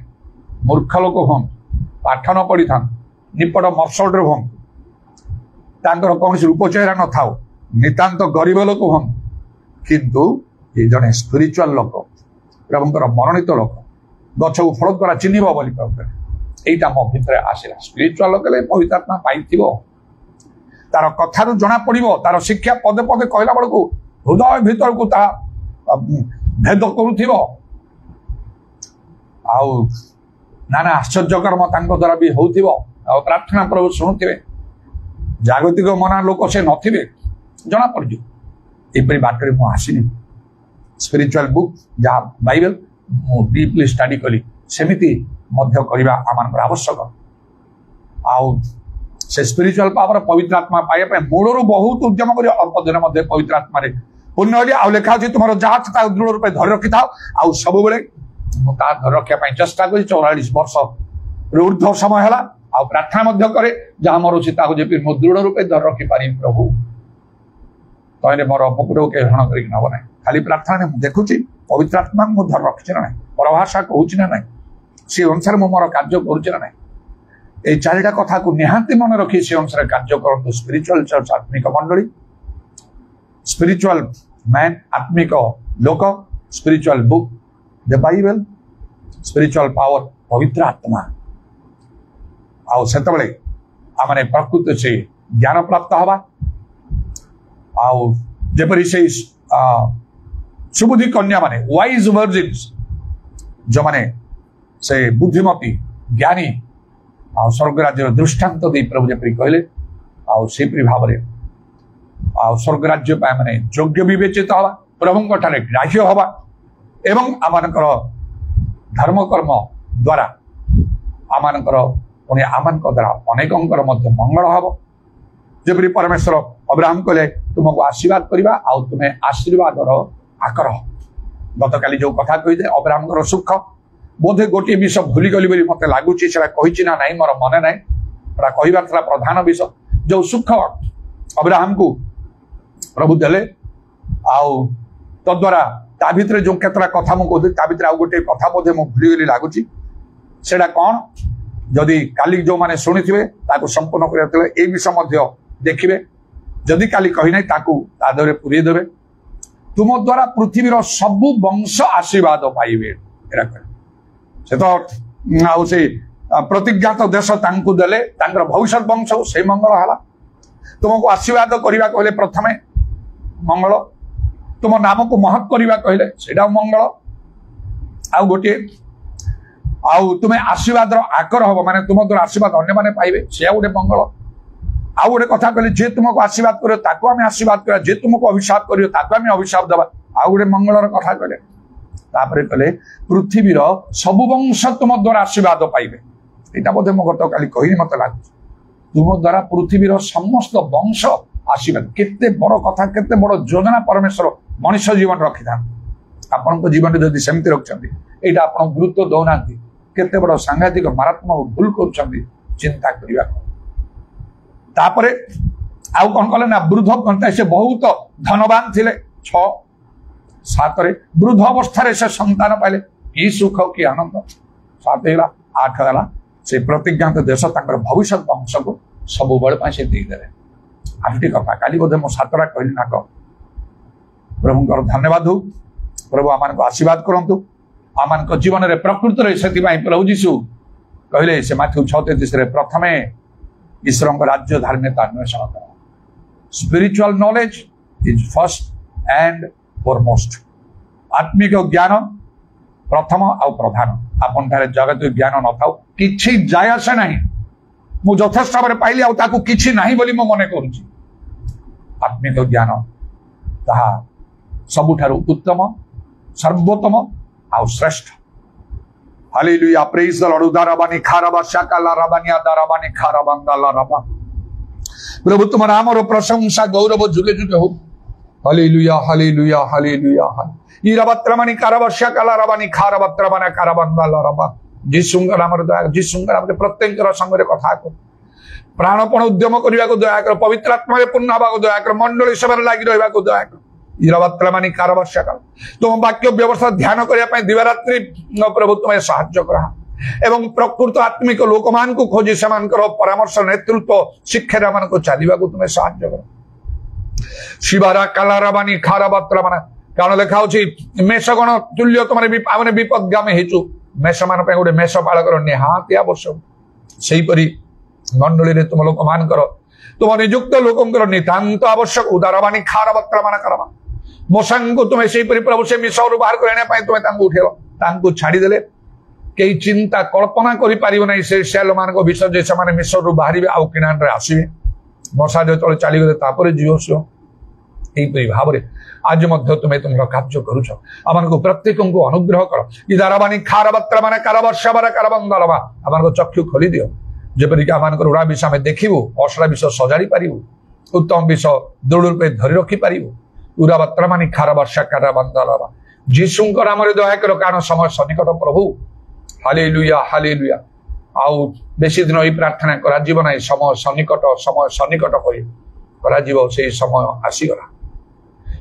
ମୂର୍ଖ ଲୋକ ହୁଅନ୍ତୁ, ପାଠ ନ ପଢିଥାନ୍ତୁ, ନିପଟ ମର୍ସଲରେ ହୁଅନ୍ତୁ, ତାଙ୍କର କୌଣସି ରୂପ ଚେହେରା ନଥାଉ, ନିତାନ୍ତ ଗରିବ ଲୋକ ହୁଅନ୍ତୁ, କିନ୍ତୁ ଏ ଜଣେ ସ୍ପିରିଚୁଆଲ ଲୋକ, ପ୍ରଭୁଙ୍କର ମନୋନୀତ ଲୋକ, ଗଛକୁ ଫଳ ଦ୍ୱାରା ଚିହ୍ନିବ ବୋଲି ପ୍ରଭୁ କହିଲେ। এইটা ମୋ ଭିତରେ ଆସିଲା। ସ୍ପିରିଚୁଆଲ ଲୋକ ହେଲେ ପବିତ୍ର ଆତ୍ମା ପାଇଥିବ, ତାର କଥାରୁ ଜଣା ପଡିବ, ତାର ଶିକ୍ଷା ପଦେ ପଦେ କହିଲା ବେଳକୁ ହୃଦୟ ଭିତରକୁ ତାହା ଭେଦ କରୁଥିବ। ଆଉ ନାନା ଆଶ୍ଚର୍ଯ୍ୟକର୍ମ ତାଙ୍କ ଦ୍ୱାରା ବି ହଉଥିବ, ଆଉ ପ୍ରାର୍ଥନା ପ୍ରଭୁ ଶୁଣୁଥିବେ। ଜାଗତିକ ମନା ଲୋକ ସେ ନଥିବେ, ଜଣା ପଡିଯିବ। ଏପରି ବାଟରେ ମୁଁ ଆସିନି। ସ୍ପିରିଚୁଆଲ ବୁକ୍ ଯାହା ବାଇବେଲ ମୁଁ ଡିପଲି ଷ୍ଟଡି କଲି, ସେମିତି ମଧ୍ୟ କରିବା ଆମମାନଙ୍କର ଆବଶ୍ୟକ। ଆଉ ସେ ସ୍ପିରିଚୁଆଲ ପାୱାର ପବିତ୍ର ଆତ୍ମା ପାଇବା ପାଇଁ ମୂଳରୁ ବହୁତ ଉଦ୍ୟମ କରି ଅଳ୍ପ ଦିନ ମଧ୍ୟ ପବିତ୍ର ଆତ୍ମାରେ ପୂର୍ଣ୍ଣ ହେଲି। ଆଉ ଲେଖା ଅଛି ତୁମର ଯାହା ଅଛି ତାକୁ ଦୃଢ ରୂପେ ଧରି ରଖିଥାଉ। ଆଉ ସବୁବେଳେ ମୁଁ ତାହା ଧରି ରଖିବା ପାଇଁ ଚେଷ୍ଟା କରି 44 ବର୍ଷ ଉର୍ଦ୍ଧ୍ୱ ସମୟ ହେଲା। ଆଉ ପ୍ରାର୍ଥନା ମଧ୍ୟ କରେ ଯାହା ମୋର ଅଛି ତାକୁ ଯେପରି ମୁଁ ଦୃଢ ରୂପେ ଧରି ରଖିପାରିବି ପ୍ରଭୁ। ତହିଁରେ ମୋର ମୁକୁଟକୁ କେହି ହରଣ କରିକି ନେବ ନାହିଁ। ଖାଲି ପ୍ରାର୍ଥନାରେ ମୁଁ ଦେଖୁଛି ପବିତ୍ର ଆତ୍ମାକୁ ମୁଁ ଧରି ରଖିଛି ନା ନାହିଁ, ପରଭାଷା କହୁଛି ନା ନାହିଁ, ସେ ଅନୁସାରେ ମୁଁ ମୋର କାର୍ଯ୍ୟ କରୁଛି ନା ନାହିଁ। এই চারিটা কথাକୁ ନିହାତି ମନେ ରଖି ସେ ଅନୁସାରେ କାର୍ଯ୍ୟ କରନ୍ତୁ। ସ୍ପିରିଚୁଆଲ ଚର୍ଚ୍ଚ ଆତ୍ମିକ ମଣ୍ଡଳୀ, ସ୍ପିରିଚୁଆଲ ମ୍ୟାନ୍ ଆତ୍ମିକ ଲୋକ, ସ୍ପିରିଚୁଆଲ ବୁକ୍ ଦ ବାଇବେଲ, ସ୍ପିରିଚୁଆଲ ପାୱାର ପବିତ୍ର ଆତ୍ମା। ଆଉ ସେତେବେଳେ ଆମେ ପ୍ରକୃତ ସେ ଜ୍ଞାନ ପ୍ରାପ୍ତ ହବା। ଆଉ ଯେପରି ସେଇ ସୁବୁଦ୍ଧି କନ୍ୟା ମାନେ ୱାଇଜ ଭର୍ଜିନ୍ସ, ଯେଉଁମାନେ ସେ ବୁଦ୍ଧିମତୀ ଜ୍ଞାନୀ ଆଉ ସ୍ୱର୍ଗ ରାଜ୍ୟର ଦୃଷ୍ଟାନ୍ତ ଦେଇ ପ୍ରଭୁ ଯେପରି କହିଲେ, ଆଉ ସେପରି ଭାବରେ ଆଉ ସ୍ୱର୍ଗ ରାଜ୍ୟ ପାଇଁ ମାନେ ଯୋଗ୍ୟ ବିବେଚିତ ହବା, ପ୍ରଭୁଙ୍କ ଠାରେ ଗ୍ରାହ୍ୟ ହବା ଏବଂ ଆମମାନଙ୍କର ଧର୍ମକର୍ମ ଦ୍ୱାରା ଆମମାନଙ୍କର ପୁଣି ଆମମାନଙ୍କ ଦ୍ୱାରା ଅନେକଙ୍କର ମଧ୍ୟ ମଙ୍ଗଳ ହବ। ଯେପରି ପରମେଶ୍ୱର ଅବ୍ରାହମ କହିଲେ ତୁମକୁ ଆଶୀର୍ବାଦ କରିବା ଆଉ ତୁମେ ଆଶୀର୍ବାଦର ଆକର। ଗତକାଲି ଯୋଉ କଥା କହିଲେ ଅବ୍ରାହମଙ୍କର ସୁଖ, ବୋଧେ ଗୋଟିଏ ବିଷୟ ଭୁଲିଗଲି ବୋଲି ମତେ ଲାଗୁଛି, ସେଟା କହିଛି ନା ନାହିଁ ମୋର ମନେ ନାହିଁ, ସେଟା କହିବାର ଥିଲା ପ୍ରଧାନ ବିଷୟ। ଯୋଉ ସୁଖ ଅବ୍ରାହମକୁ ପ୍ରଭୁ ଦେଲେ, ଆଉ ତଦ୍ୱାରା ତା ଭିତରେ ଯୋଉ କେତେଟା କଥା ମୁଁ କହୁଥିଲି ତା ଭିତରେ ଆଉ ଗୋଟେ କଥା ବୋଧେ ମୁଁ ଭୁଲିଗଲି ଲାଗୁଛି। ସେଟା କଣ, ଯଦି କାଲି ଯୋଉମାନେ ଶୁଣିଥିବେ ତାକୁ ସମ୍ପୂର୍ଣ୍ଣ କରିବା ଏଇ ବିଷୟ ମଧ୍ୟ ଦେଖିବେ। ଯଦି କାଲି କହିନାହିଁ ତାକୁ ତା ଦେହରେ ପୁରେଇ ଦେବେ। ତୁମ ଦ୍ୱାରା ପୃଥିବୀର ସବୁ ବଂଶ ଆଶୀର୍ବାଦ ପାଇବେ। ଏରା କହିଲେ ସେ ତ ଆଉ ସେ ପ୍ରତିଜ୍ଞାତ ଦେଶ ତାଙ୍କୁ ଦେଲେ, ତାଙ୍କର ଭବିଷ୍ୟତ ବଂଶ ସେଇ ମଙ୍ଗଳ ହେଲା। ତୁମକୁ ଆଶୀର୍ବାଦ କରିବା କହିଲେ ପ୍ରଥମେ ମଙ୍ଗଳ, ତୁମ ନାମକୁ ମହତ୍ କରିବା କହିଲେ ସେଇଟା ମଙ୍ଗଳ। ଆଉ ଗୋଟିଏ, ଆଉ ତୁମେ ଆଶୀର୍ବାଦର ଆକର ହବ, ମାନେ ତୁମ ଦ୍ୱାରା ଆଶୀର୍ବାଦ ଅନ୍ୟମାନେ ପାଇବେ, ସେ ଆଉ ଗୋଟେ ମଙ୍ଗଳ। ଆଉ ଗୋଟେ କଥା କହିଲେ ଯିଏ ତୁମକୁ ଆଶୀର୍ବାଦ କରିବ ତାକୁ ଆମେ ଆଶୀର୍ବାଦ କରିବା, ଯିଏ ତୁମକୁ ଅଭିଶାପ କରିବ ତାକୁ ଆମେ ଅଭିଶାପ ଦେବା, ଆଉ ଗୋଟେ ମଙ୍ଗଳର କଥା କହିଲେ। ତାପରେ କହିଲେ ପୃଥିବୀର ସବୁ ବଂଶ ତୁମ ଦ୍ୱାରା ଆଶୀର୍ବାଦ ପାଇବେ। ଏଇଟା ବୋଧେ ମୁଁ ଗତକାଲି କହିନି ମତେ ଲାଗୁଛି। ତୁମ ଦ୍ୱାରା ପୃଥିବୀର ସମସ୍ତ ବଂଶ ଆଶୀର୍ବାଦ। କେତେ ବଡ କଥା, କେତେ ବଡ ଯୋଜନା ପରମେଶ୍ୱର ମଣିଷ ଜୀବନ ରଖିଥାନ୍ତି। ଆପଣଙ୍କ ଜୀବନରେ ଯଦି ସେମିତି ରଖିଛନ୍ତି, ଏଇଟା ଆପଣ ଗୁରୁତ୍ୱ ଦଉନାହାନ୍ତି, କେତେ ବଡ ସାଂଘାତିକ ମାରାତ୍ମକ ଭୁଲ କରୁଛନ୍ତି ଚିନ୍ତା କରିବାକୁ। ତାପରେ ଆଉ କଣ କଲେ ନା, ବୃଦ୍ଧ ସେ ବହୁତ ଧନବାନ ଥିଲେ। 6-7 ବୃଦ୍ଧ ଅବସ୍ଥାରେ ସେ ସନ୍ତାନ ପାଇଲେ, କି ସୁଖ କି ଆନନ୍ଦ। 7 ହେଲା, 8 ହେଲା, ସେ ପ୍ରତିଜ୍ଞାତ ଦେଶ ତାଙ୍କର ଭବିଷ୍ୟତ ବଂଶକୁ ସବୁବେଳେ ପାଇଁ ସେ ଦେଇଦେଲେ। ଆଠଟି କଥା କାଲି ବୋଧେ ମୁଁ 7ଟା କହିଲି ନା କଣ। ପ୍ରଭୁଙ୍କର ଧନ୍ୟବାଦ ହଉ। ପ୍ରଭୁ ଆମମାନଙ୍କୁ ଆଶୀର୍ବାଦ କରନ୍ତୁ ଆମମାନଙ୍କ ଜୀବନରେ। ପ୍ରକୃତରେ ସେଥିପାଇଁ ପ୍ରଭୁ ଯୀଶୁ କହିଲେ ସେ ମାଥ୍ୟୁ 6:33 ପ୍ରଥମେ ଈଶ୍ୱରଙ୍କ ରାଜ୍ୟ ଧାର୍ମିକତା ଅନ୍ୱେଷଣ କର। Spiritual knowledge is first and foremost. ଆତ୍ମିକ ଜ୍ଞାନ ପ୍ରଥମ ଆଉ ପ୍ରଧାନ। ଆପଣଠାରେ ଜଗତ ଜ୍ଞାନ ନଥାଉ କିଛି ଯାଏ ଆସେ ନାହିଁ। ମୁଁ ଯଥେଷ୍ଟ ଭାବରେ ପାଇଲି ଆଉ ତାକୁ କିଛି ନାହିଁ ବୋଲି ମୁଁ ମନେ କରୁଛି। ଆତ୍ମିକ ଜ୍ଞାନ ତାହା ସବୁଠାରୁ ଉତ୍ତମ, ସର୍ବୋତ୍ତମ ଆଉ ଶ୍ରେଷ୍ଠ। Hallelujah, praise the Lord. ଉଦାରବାନି ଖାରବା শাকালা রাবানিয়া দারাবানি খারাবান্দালা রাবা। প্রভু তোমার নামের প্রশংসা গৌরব যুগে যুগে হোক। Hallelujah, hallelujah, hallelujah. ইরাবাত্রামানি কারাবা শাকালা রাবানি খারাবাত্রাবানা কারাবান্দালা রাবা। যিশুঙ্গর আমার দয়া, যিশুঙ্গর আমাদের প্রত্যেকের সঙ্গে কথা কর। प्राणपण उद्यम करने को दया कर पवित्र आत्मा पूर्ण हवा को दया कर मंडली सभा लगी रहा को दया कर इराबानी कारवर्षा काल तुम वाक्य व्यवस्था ध्यान करने दिवारात्रि प्रभु तुम्हें साहाय्य करा एवं प्रकृत आत्मिक लोक मान को खोजी से परामर्श नेतृत्व शिक्षा मान को चलने को तुम्हें साहाय्य कर शिवारा कालाराबानी खाराबात्रा माना कारण लिखा मेषगण तुल्य तुम आम विपदगामी हेचु मेष मान गोटे मेष पालक निहाती आवश्यक सेहीपरि मंडली तुम लोक मान तुम निजुक्त लोक नितांत आवश्यक उदारवाणी खाराबात्रा माना करमा मशा को तुम्हें सेहीपरि प्रभु से मिश्र बाहर करने तुम्हें उठेल छाड़देले कई चिंता कल्पना करें से सेल मान विषय से मिश्र बाहर आउ किनारे आसवे मशा जो चलीगले जीव सी यहीपरि भाव में आज तुम्हें तुम कार्य करुच आम प्रत्येक को अनुग्रह कर इदाराबानी खाराबात्रा माने कारवर्षा बारा कारबंदलमा आम चक्षु खोली दियो जेपरिक आम उड़ा विष आम देखू असला विष सजाड़ी पारू उत्तम विष दृढ़ रूपे धरी रखी पारू उराबात्रा मानी खारावर्षा कारबंदलमा जीशुंकर नाम दया कर कारण समय सन्निकट प्रभु हालेलुया हालेलुया आउ बेसी दिन यही प्रार्थना करा ना समय सन्निकट कर से समय आसीगला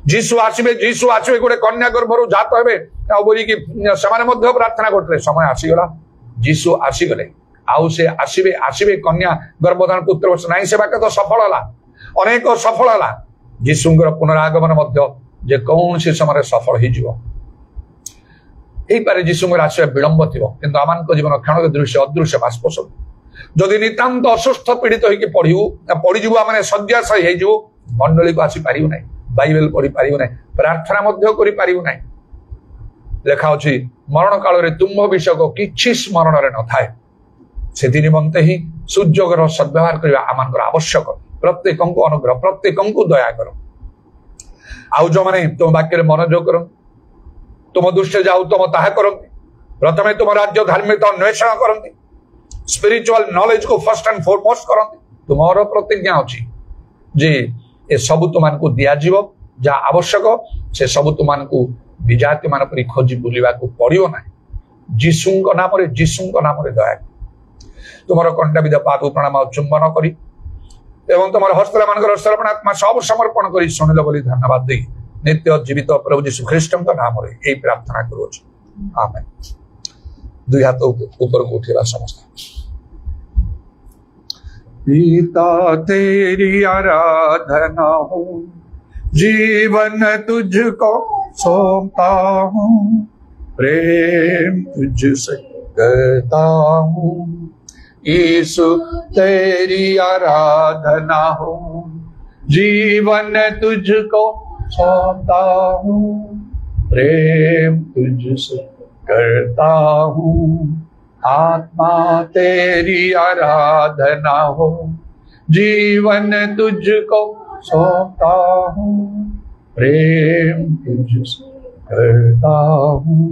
जीशु आसवे गोटे कन्या गर्भर जात हे बोलिकी से प्रार्थना करते समय आसीगला जीशु आसीगले आउ से आसवे आसवे कन्या गर्भधारण पुत्र वर्ष ना से बाक्य तो सफल है अनेक सफल है जीशुंकर पुनरागमन जे कौन से समय सफल हो जीशुंकर आसवा विलंब थी किंतु आम जीवन क्षण दृश्य अदृश्य बाष्प जदि नितांत असुस्थ पीड़ित होगी पड़ीजु आम शଯ୍याशायी हो मंडली को आसी पारू ना बाइबल पढ़ी पारू ना प्रार्थना कर लिखा अच्छी मरण काल में तुम्भ विषय किसी स्मरण न थाए से निमंते ही सुযোগर सद्व्यवहार करने आम आवश्यक प्रत्येक को अनुग्रह प्रत्येक को दया कर आउ जो मैंने तुम वाक्य मनोयोग कर तुम दृष्टि जाऊ तुम ताहा करती प्रथम तुम राज्य धार्मिकता अन्वेषण करती स्पिरिचुअल नॉलेज को फर्स्ट एंड फॉरमोस्ट करती तुम्हार प्रतिज्ञा अच्छी जे ए सब तुमको दिज्व जहाँ आवश्यक से सब तुमको विजाति मान पर खोजी बुलवा को पड़ो ना जीशु नाम दया तुम कंटाविद पाद प्रणाम चुंबन कर तुम हस्तल मान सर्पणात्मा सब समर्पण कर शुणिल बोली धन्यवाद दे नित्य जीवित प्रभु जीशु ख्रीष्ट नाम यही प्रार्थना करुच आमेन दुई हाथ ऊपर को उठेगा समस्त पिता तेरी आराधना हो जीवन तुझको सौंपता हूँ प्रेम तुझसे करता हूँ यीशु तेरी आराधना हो जीवन तुझको सौंपता हूँ प्रेम तुझसे करता हूँ आत्मा तेरी आराधना हो जीवन तुझको सौंपता हूँ प्रेम तुझसे करता हूँ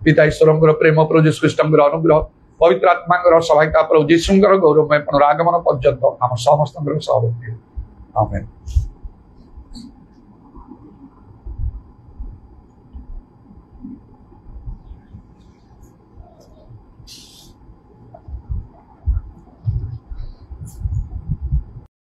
पिता ईश्वर प्रेम प्रभु जीशु ख्रीष्ट अनुग्रह पवित्र आत्मा सहायता प्रभु जीशुंकर गौरवमय पुनरागमन पर्यंत आम समस्त सहभागी आमेन।